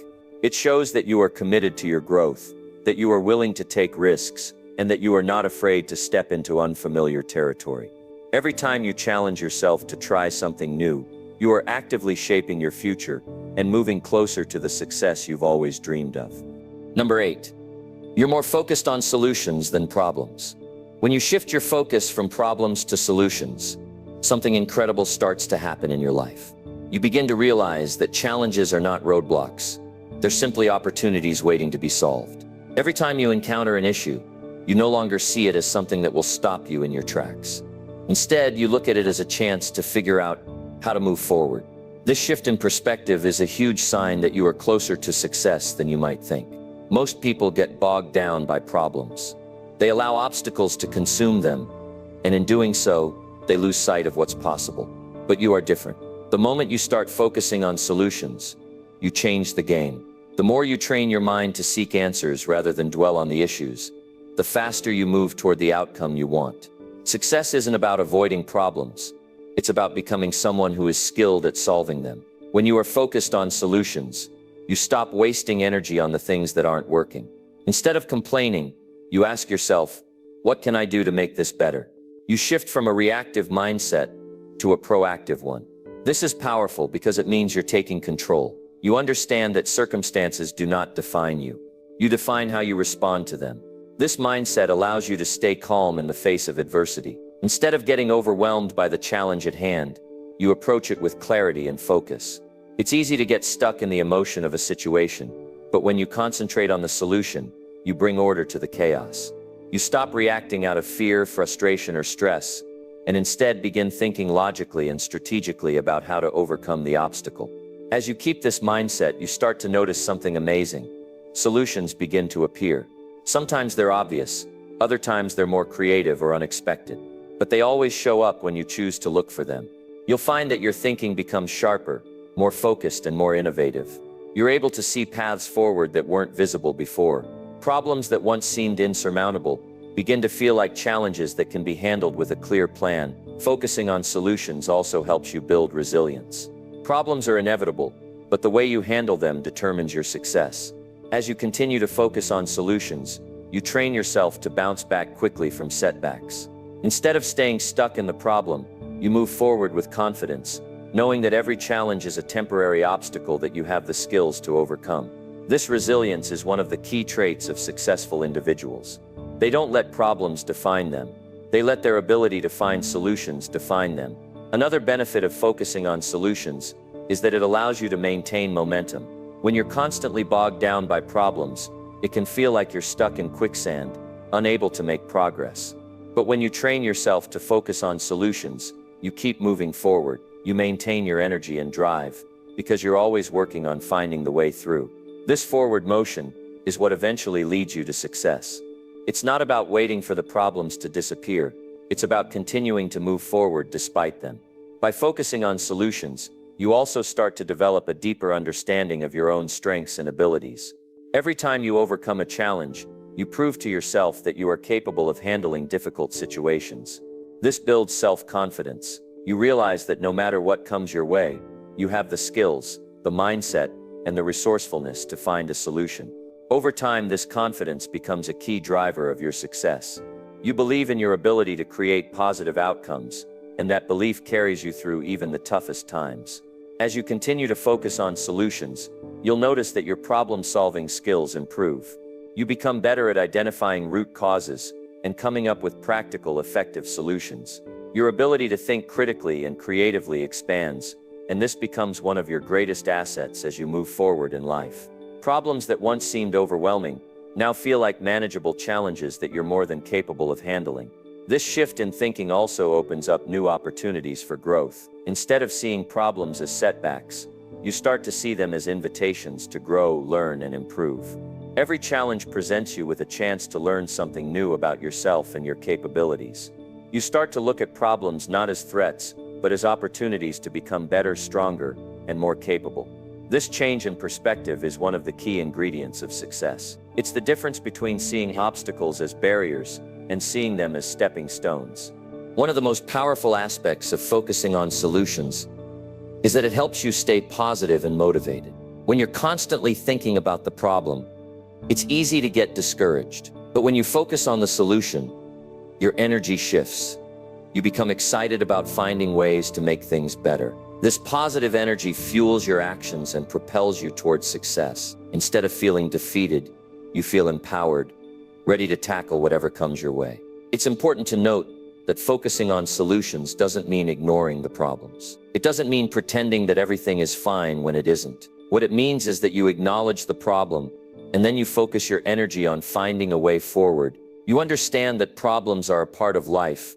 It shows that you are committed to your growth, that you are willing to take risks, and that you are not afraid to step into unfamiliar territory. Every time you challenge yourself to try something new, you are actively shaping your future and moving closer to the success you've always dreamed of. Number 8. You're more focused on solutions than problems. When you shift your focus from problems to solutions, something incredible starts to happen in your life. You begin to realize that challenges are not roadblocks. They're simply opportunities waiting to be solved. Every time you encounter an issue, you no longer see it as something that will stop you in your tracks. Instead, you look at it as a chance to figure out how to move forward. This shift in perspective is a huge sign that you are closer to success than you might think. Most people get bogged down by problems. They allow obstacles to consume them, and in doing so, they lose sight of what's possible. But you are different. The moment you start focusing on solutions, you change the game. The more you train your mind to seek answers rather than dwell on the issues, the faster you move toward the outcome you want. Success isn't about avoiding problems. It's about becoming someone who is skilled at solving them. When you are focused on solutions, you stop wasting energy on the things that aren't working. Instead of complaining, you ask yourself, what can I do to make this better? You shift from a reactive mindset to a proactive one. This is powerful because it means you're taking control. You understand that circumstances do not define you. You define how you respond to them. This mindset allows you to stay calm in the face of adversity. Instead of getting overwhelmed by the challenge at hand, you approach it with clarity and focus. It's easy to get stuck in the emotion of a situation, but when you concentrate on the solution, you bring order to the chaos. You stop reacting out of fear, frustration, or stress, and instead begin thinking logically and strategically about how to overcome the obstacle. As you keep this mindset, you start to notice something amazing. Solutions begin to appear. Sometimes they're obvious, other times they're more creative or unexpected, but they always show up when you choose to look for them. You'll find that your thinking becomes sharper, more focused, and more innovative. You're able to see paths forward that weren't visible before. Problems that once seemed insurmountable begin to feel like challenges that can be handled with a clear plan. Focusing on solutions also helps you build resilience. Problems are inevitable, but the way you handle them determines your success. As you continue to focus on solutions, you train yourself to bounce back quickly from setbacks. Instead of staying stuck in the problem, you move forward with confidence, knowing that every challenge is a temporary obstacle that you have the skills to overcome. This resilience is one of the key traits of successful individuals. They don't let problems define them. They let their ability to find solutions define them. Another benefit of focusing on solutions is that it allows you to maintain momentum. When you're constantly bogged down by problems, it can feel like you're stuck in quicksand, unable to make progress. But when you train yourself to focus on solutions, you keep moving forward. You maintain your energy and drive, because you're always working on finding the way through. This forward motion is what eventually leads you to success. It's not about waiting for the problems to disappear. It's about continuing to move forward despite them. By focusing on solutions, you also start to develop a deeper understanding of your own strengths and abilities. Every time you overcome a challenge, you prove to yourself that you are capable of handling difficult situations. This builds self-confidence. You realize that no matter what comes your way, you have the skills, the mindset, and the resourcefulness to find a solution. Over time, this confidence becomes a key driver of your success. You believe in your ability to create positive outcomes, and that belief carries you through even the toughest times. As you continue to focus on solutions, you'll notice that your problem-solving skills improve. You become better at identifying root causes and coming up with practical, effective solutions. Your ability to think critically and creatively expands, and this becomes one of your greatest assets as you move forward in life. Problems that once seemed overwhelming now feel like manageable challenges that you're more than capable of handling. This shift in thinking also opens up new opportunities for growth. Instead of seeing problems as setbacks, you start to see them as invitations to grow, learn, and improve. Every challenge presents you with a chance to learn something new about yourself and your capabilities. You start to look at problems not as threats, but as opportunities to become better, stronger, and more capable. This change in perspective is one of the key ingredients of success. It's the difference between seeing obstacles as barriers and seeing them as stepping stones. One of the most powerful aspects of focusing on solutions is that it helps you stay positive and motivated. When you're constantly thinking about the problem, it's easy to get discouraged. But when you focus on the solution, your energy shifts. You become excited about finding ways to make things better. This positive energy fuels your actions and propels you towards success. Instead of feeling defeated, you feel empowered, ready to tackle whatever comes your way. It's important to note that focusing on solutions doesn't mean ignoring the problems. It doesn't mean pretending that everything is fine when it isn't. What it means is that you acknowledge the problem, and then you focus your energy on finding a way forward. You understand that problems are a part of life,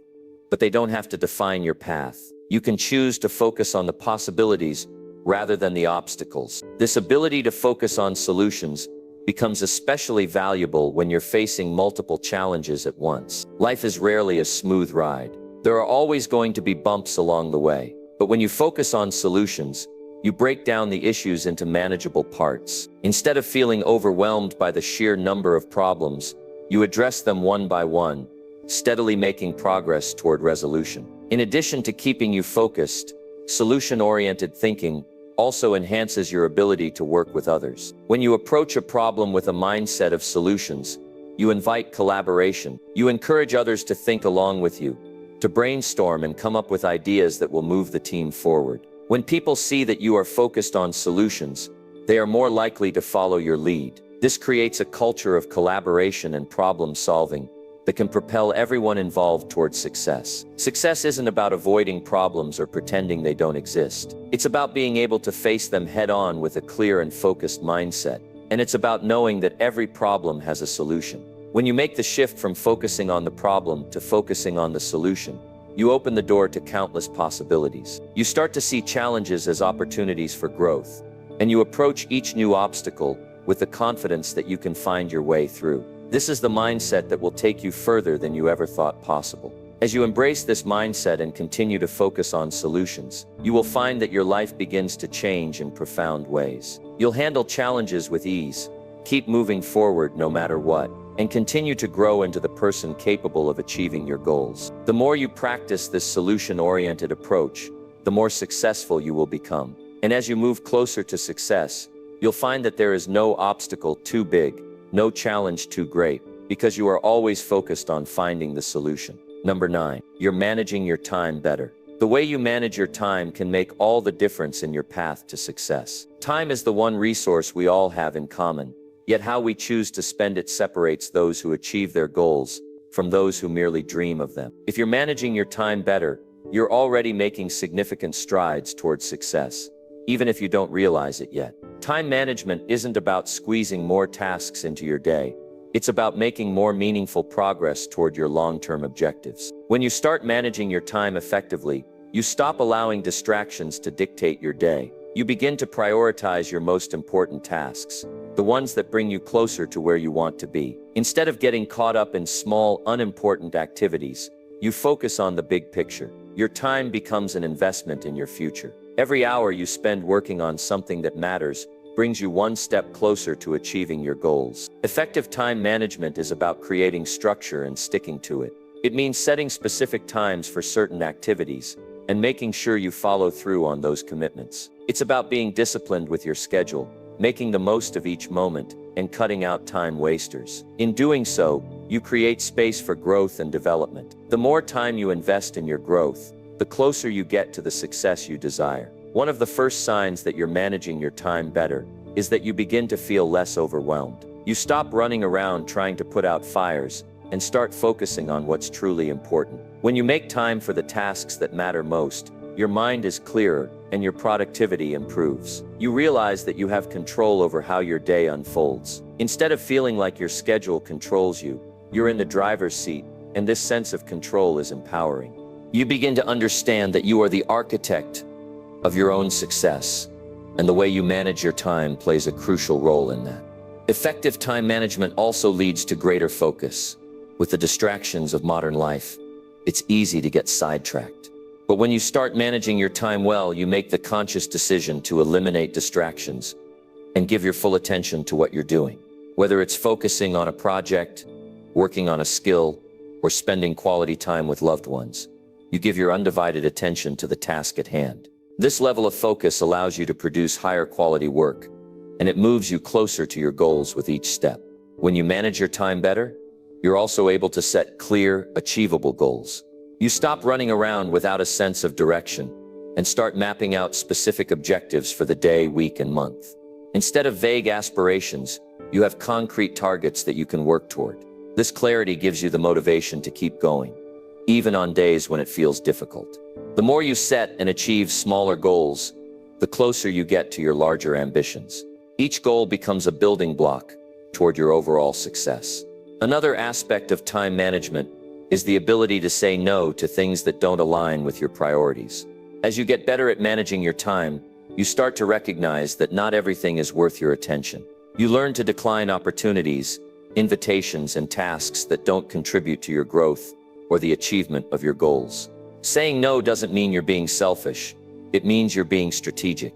but they don't have to define your path. You can choose to focus on the possibilities rather than the obstacles. This ability to focus on solutions becomes especially valuable when you're facing multiple challenges at once. Life is rarely a smooth ride. There are always going to be bumps along the way. But when you focus on solutions, you break down the issues into manageable parts. Instead of feeling overwhelmed by the sheer number of problems, you address them one by one, steadily making progress toward resolution. In addition to keeping you focused, solution-oriented thinking also enhances your ability to work with others. When you approach a problem with a mindset of solutions, you invite collaboration. You encourage others to think along with you, to brainstorm and come up with ideas that will move the team forward. When people see that you are focused on solutions, they are more likely to follow your lead. This creates a culture of collaboration and problem solving that can propel everyone involved towards success. Success isn't about avoiding problems or pretending they don't exist. It's about being able to face them head-on with a clear and focused mindset. And it's about knowing that every problem has a solution. When you make the shift from focusing on the problem to focusing on the solution, you open the door to countless possibilities. You start to see challenges as opportunities for growth, and you approach each new obstacle with the confidence that you can find your way through. This is the mindset that will take you further than you ever thought possible. As you embrace this mindset and continue to focus on solutions, you will find that your life begins to change in profound ways. You'll handle challenges with ease, keep moving forward no matter what, and continue to grow into the person capable of achieving your goals. The more you practice this solution-oriented approach, the more successful you will become. And as you move closer to success, you'll find that there is no obstacle too big, no challenge too great, because you are always focused on finding the solution. Number 9, you're managing your time better. The way you manage your time can make all the difference in your path to success. Time is the one resource we all have in common, yet how we choose to spend it separates those who achieve their goals from those who merely dream of them. If you're managing your time better, you're already making significant strides towards success, even if you don't realize it yet. Time management isn't about squeezing more tasks into your day. It's about making more meaningful progress toward your long-term objectives. When you start managing your time effectively, you stop allowing distractions to dictate your day. You begin to prioritize your most important tasks, the ones that bring you closer to where you want to be. Instead of getting caught up in small, unimportant activities, you focus on the big picture. Your time becomes an investment in your future. Every hour you spend working on something that matters brings you one step closer to achieving your goals. Effective time management is about creating structure and sticking to it. It means setting specific times for certain activities and making sure you follow through on those commitments. It's about being disciplined with your schedule, making the most of each moment, and cutting out time wasters. In doing so, you create space for growth and development. The more time you invest in your growth, the closer you get to the success you desire. One of the first signs that you're managing your time better is that you begin to feel less overwhelmed. You stop running around trying to put out fires and start focusing on what's truly important. When you make time for the tasks that matter most, your mind is clearer and your productivity improves. You realize that you have control over how your day unfolds. Instead of feeling like your schedule controls you, you're in the driver's seat, and this sense of control is empowering. You begin to understand that you are the architect of your own success, and the way you manage your time plays a crucial role in that. Effective time management also leads to greater focus. With the distractions of modern life, it's easy to get sidetracked. But when you start managing your time well, you make the conscious decision to eliminate distractions and give your full attention to what you're doing. Whether it's focusing on a project, working on a skill, or spending quality time with loved ones, you give your undivided attention to the task at hand. This level of focus allows you to produce higher quality work, and it moves you closer to your goals with each step. When you manage your time better, you're also able to set clear, achievable goals. You stop running around without a sense of direction and start mapping out specific objectives for the day, week, and month. Instead of vague aspirations, you have concrete targets that you can work toward. This clarity gives you the motivation to keep going, even on days when it feels difficult. The more you set and achieve smaller goals, the closer you get to your larger ambitions. Each goal becomes a building block toward your overall success. Another aspect of time management is the ability to say no to things that don't align with your priorities. As you get better at managing your time, you start to recognize that not everything is worth your attention. You learn to decline opportunities, invitations, and tasks that don't contribute to your growth or the achievement of your goals. Saying no doesn't mean you're being selfish. It means you're being strategic.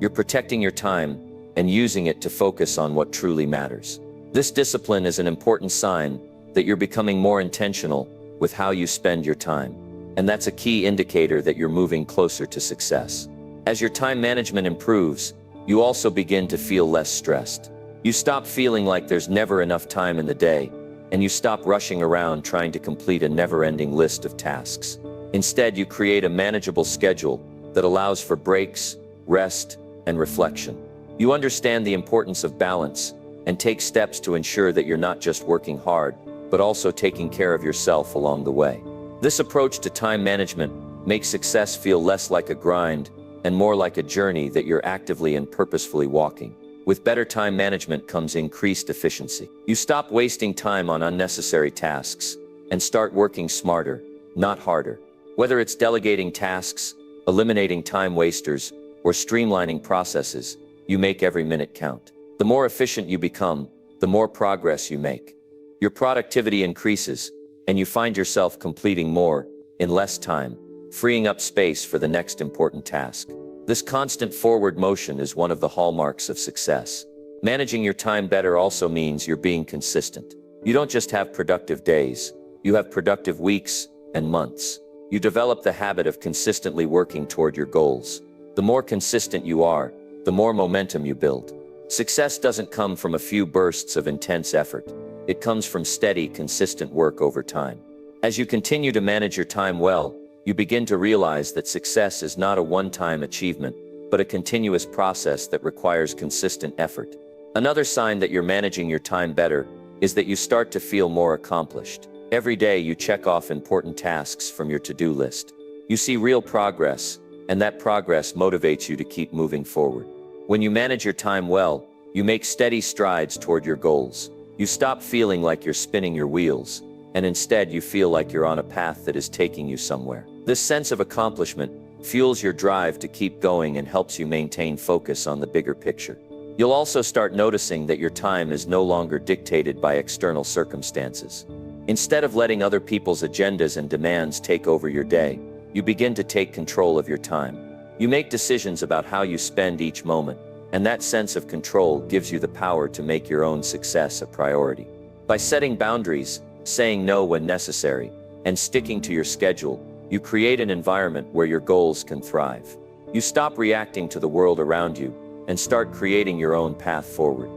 You're protecting your time and using it to focus on what truly matters. This discipline is an important sign that you're becoming more intentional with how you spend your time. And that's a key indicator that you're moving closer to success. As your time management improves, you also begin to feel less stressed. You stop feeling like there's never enough time in the day, and you stop rushing around trying to complete a never-ending list of tasks. Instead, you create a manageable schedule that allows for breaks, rest, and reflection. You understand the importance of balance and take steps to ensure that you're not just working hard, but also taking care of yourself along the way. This approach to time management makes success feel less like a grind and more like a journey that you're actively and purposefully walking. With better time management comes increased efficiency. You stop wasting time on unnecessary tasks and start working smarter, not harder. Whether it's delegating tasks, eliminating time wasters, or streamlining processes, you make every minute count. The more efficient you become, the more progress you make. Your productivity increases, and you find yourself completing more in less time, freeing up space for the next important task. This constant forward motion is one of the hallmarks of success. Managing your time better also means you're being consistent. You don't just have productive days, you have productive weeks and months. You develop the habit of consistently working toward your goals. The more consistent you are, the more momentum you build. Success doesn't come from a few bursts of intense effort. It comes from steady, consistent work over time. As you continue to manage your time well, you begin to realize that success is not a one-time achievement, but a continuous process that requires consistent effort. Another sign that you're managing your time better is that you start to feel more accomplished. Every day you check off important tasks from your to-do list. You see real progress, and that progress motivates you to keep moving forward. When you manage your time well, you make steady strides toward your goals. You stop feeling like you're spinning your wheels, and instead you feel like you're on a path that is taking you somewhere. This sense of accomplishment fuels your drive to keep going and helps you maintain focus on the bigger picture. You'll also start noticing that your time is no longer dictated by external circumstances. Instead of letting other people's agendas and demands take over your day, you begin to take control of your time. You make decisions about how you spend each moment, and that sense of control gives you the power to make your own success a priority. By setting boundaries, saying no when necessary, and sticking to your schedule, you create an environment where your goals can thrive. You stop reacting to the world around you and start creating your own path forward.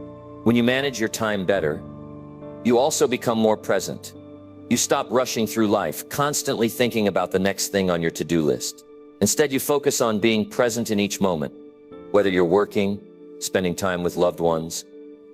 When you manage your time better, you also become more present. You stop rushing through life, constantly thinking about the next thing on your to-do list. Instead, you focus on being present in each moment, whether you're working, spending time with loved ones,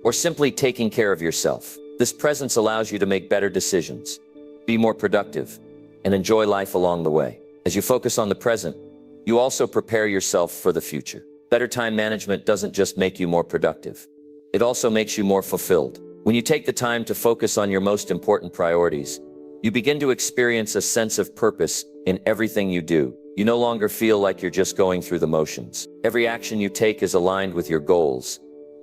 or simply taking care of yourself. This presence allows you to make better decisions, be more productive, and enjoy life along the way. As you focus on the present, you also prepare yourself for the future. Better time management doesn't just make you more productive. It also makes you more fulfilled. When you take the time to focus on your most important priorities, you begin to experience a sense of purpose in everything you do. You no longer feel like you're just going through the motions. Every action you take is aligned with your goals,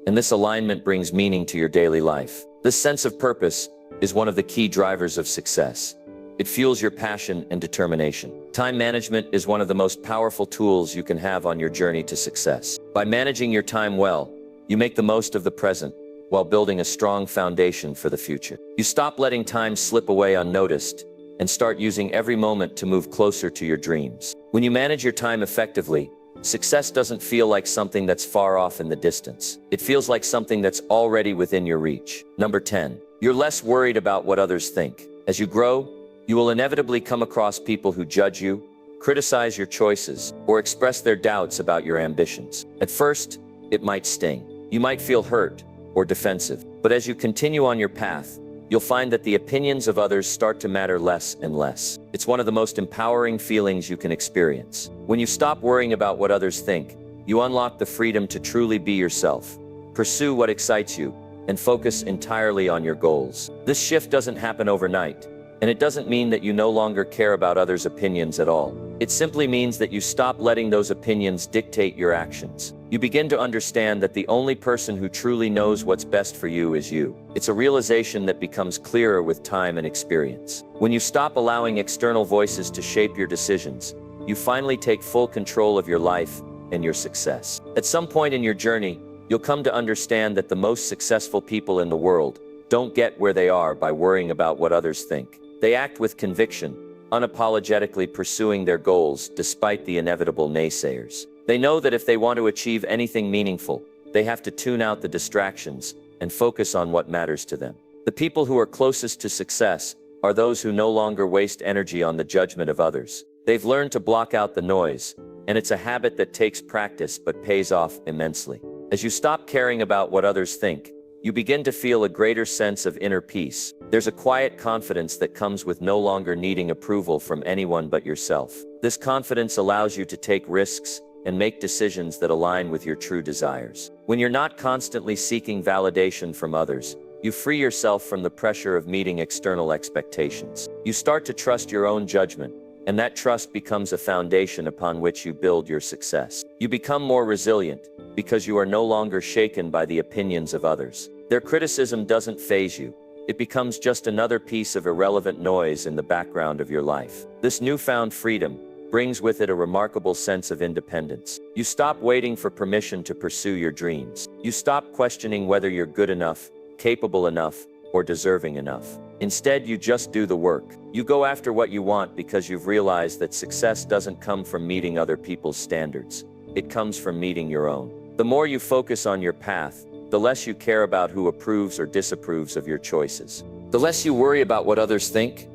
and this alignment brings meaning to your daily life. This sense of purpose is one of the key drivers of success. It fuels your passion and determination. Time management is one of the most powerful tools you can have on your journey to success. By managing your time well, you make the most of the present while building a strong foundation for the future. You stop letting time slip away unnoticed and start using every moment to move closer to your dreams. When you manage your time effectively, success doesn't feel like something that's far off in the distance. It feels like something that's already within your reach. Number 10, you're less worried about what others think. As you grow, you will inevitably come across people who judge you, criticize your choices, or express their doubts about your ambitions. At first, it might sting. You might feel hurt or defensive. But as you continue on your path, you'll find that the opinions of others start to matter less and less. It's one of the most empowering feelings you can experience. When you stop worrying about what others think, you unlock the freedom to truly be yourself, pursue what excites you, and focus entirely on your goals. This shift doesn't happen overnight, and it doesn't mean that you no longer care about others' opinions at all. It simply means that you stop letting those opinions dictate your actions. You begin to understand that the only person who truly knows what's best for you is you. It's a realization that becomes clearer with time and experience. When you stop allowing external voices to shape your decisions, you finally take full control of your life and your success. At some point in your journey, you'll come to understand that the most successful people in the world don't get where they are by worrying about what others think. They act with conviction, unapologetically pursuing their goals despite the inevitable naysayers. They know that if they want to achieve anything meaningful, they have to tune out the distractions and focus on what matters to them. The people who are closest to success are those who no longer waste energy on the judgment of others. They've learned to block out the noise, and it's a habit that takes practice but pays off immensely. As you stop caring about what others think, you begin to feel a greater sense of inner peace. There's a quiet confidence that comes with no longer needing approval from anyone but yourself. This confidence allows you to take risks and make decisions that align with your true desires. When you're not constantly seeking validation from others, you free yourself from the pressure of meeting external expectations. You start to trust your own judgment, and that trust becomes a foundation upon which you build your success. You become more resilient because you are no longer shaken by the opinions of others. Their criticism doesn't faze you. It becomes just another piece of irrelevant noise in the background of your life. This newfound freedom brings with it a remarkable sense of independence. You stop waiting for permission to pursue your dreams. You stop questioning whether you're good enough, capable enough, or deserving enough. Instead, you just do the work. You go after what you want because you've realized that success doesn't come from meeting other people's standards. It comes from meeting your own. The more you focus on your path, the less you care about who approves or disapproves of your choices. The less you worry about what others think,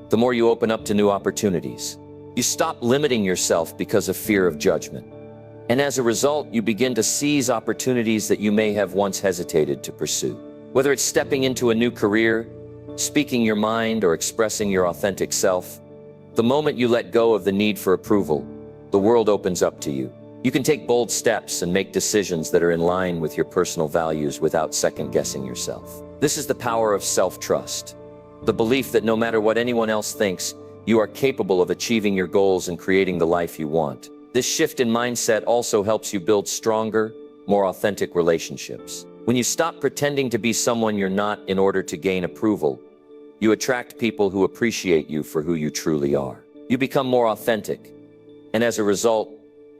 the more you open up to new opportunities. You stop limiting yourself because of fear of judgment. And as a result, you begin to seize opportunities that you may have once hesitated to pursue. Whether it's stepping into a new career, speaking your mind, or expressing your authentic self, the moment you let go of the need for approval, the world opens up to you. You can take bold steps and make decisions that are in line with your personal values without second-guessing yourself. This is the power of self-trust, the belief that no matter what anyone else thinks, you are capable of achieving your goals and creating the life you want. This shift in mindset also helps you build stronger, more authentic relationships. When you stop pretending to be someone you're not in order to gain approval, you attract people who appreciate you for who you truly are. You become more authentic, and as a result,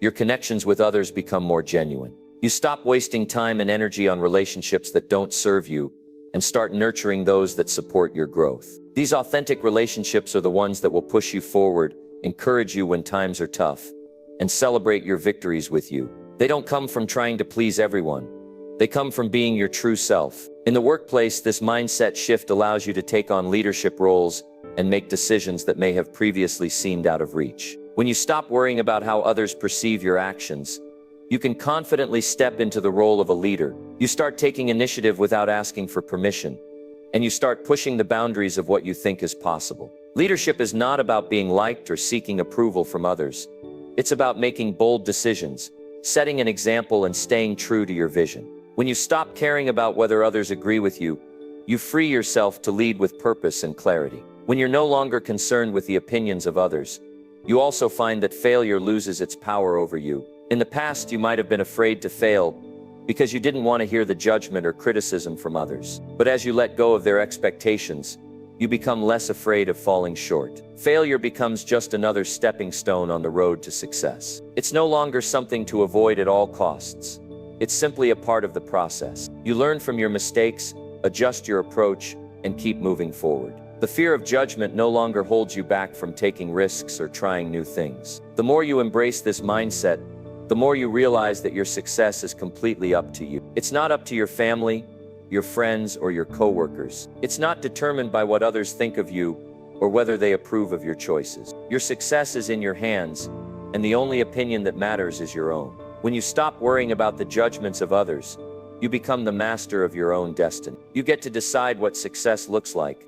your connections with others become more genuine. You stop wasting time and energy on relationships that don't serve you and start nurturing those that support your growth. These authentic relationships are the ones that will push you forward, encourage you when times are tough, and celebrate your victories with you. They don't come from trying to please everyone. They come from being your true self. In the workplace, this mindset shift allows you to take on leadership roles and make decisions that may have previously seemed out of reach. When you stop worrying about how others perceive your actions, you can confidently step into the role of a leader. You start taking initiative without asking for permission, and you start pushing the boundaries of what you think is possible. Leadership is not about being liked or seeking approval from others. It's about making bold decisions, setting an example, and staying true to your vision. When you stop caring about whether others agree with you, you free yourself to lead with purpose and clarity. When you're no longer concerned with the opinions of others, you also find that failure loses its power over you. In the past, you might have been afraid to fail because you didn't want to hear the judgment or criticism from others. But as you let go of their expectations, you become less afraid of falling short. Failure becomes just another stepping stone on the road to success. It's no longer something to avoid at all costs. It's simply a part of the process. You learn from your mistakes, adjust your approach, and keep moving forward. The fear of judgment no longer holds you back from taking risks or trying new things. The more you embrace this mindset, the more you realize that your success is completely up to you. It's not up to your family, your friends, or your coworkers. It's not determined by what others think of you or whether they approve of your choices. Your success is in your hands, and the only opinion that matters is your own. When you stop worrying about the judgments of others, you become the master of your own destiny. You get to decide what success looks like,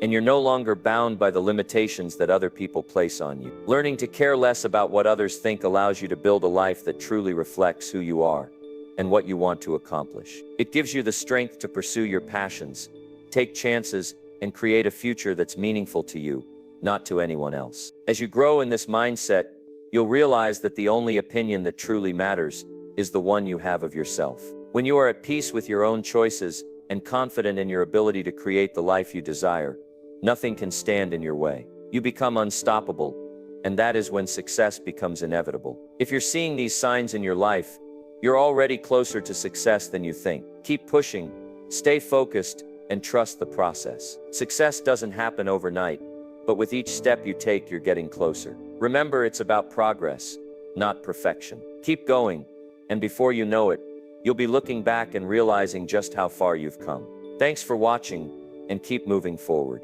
and you're no longer bound by the limitations that other people place on you. Learning to care less about what others think allows you to build a life that truly reflects who you are and what you want to accomplish. It gives you the strength to pursue your passions, take chances, and create a future that's meaningful to you, not to anyone else. As you grow in this mindset, you'll realize that the only opinion that truly matters is the one you have of yourself. When you are at peace with your own choices and confident in your ability to create the life you desire, nothing can stand in your way. You become unstoppable, and that is when success becomes inevitable. If you're seeing these signs in your life, you're already closer to success than you think. Keep pushing, stay focused, and trust the process. Success doesn't happen overnight, but with each step you take, you're getting closer. Remember, it's about progress, not perfection. Keep going, and before you know it, you'll be looking back and realizing just how far you've come. Thanks for watching, and keep moving forward.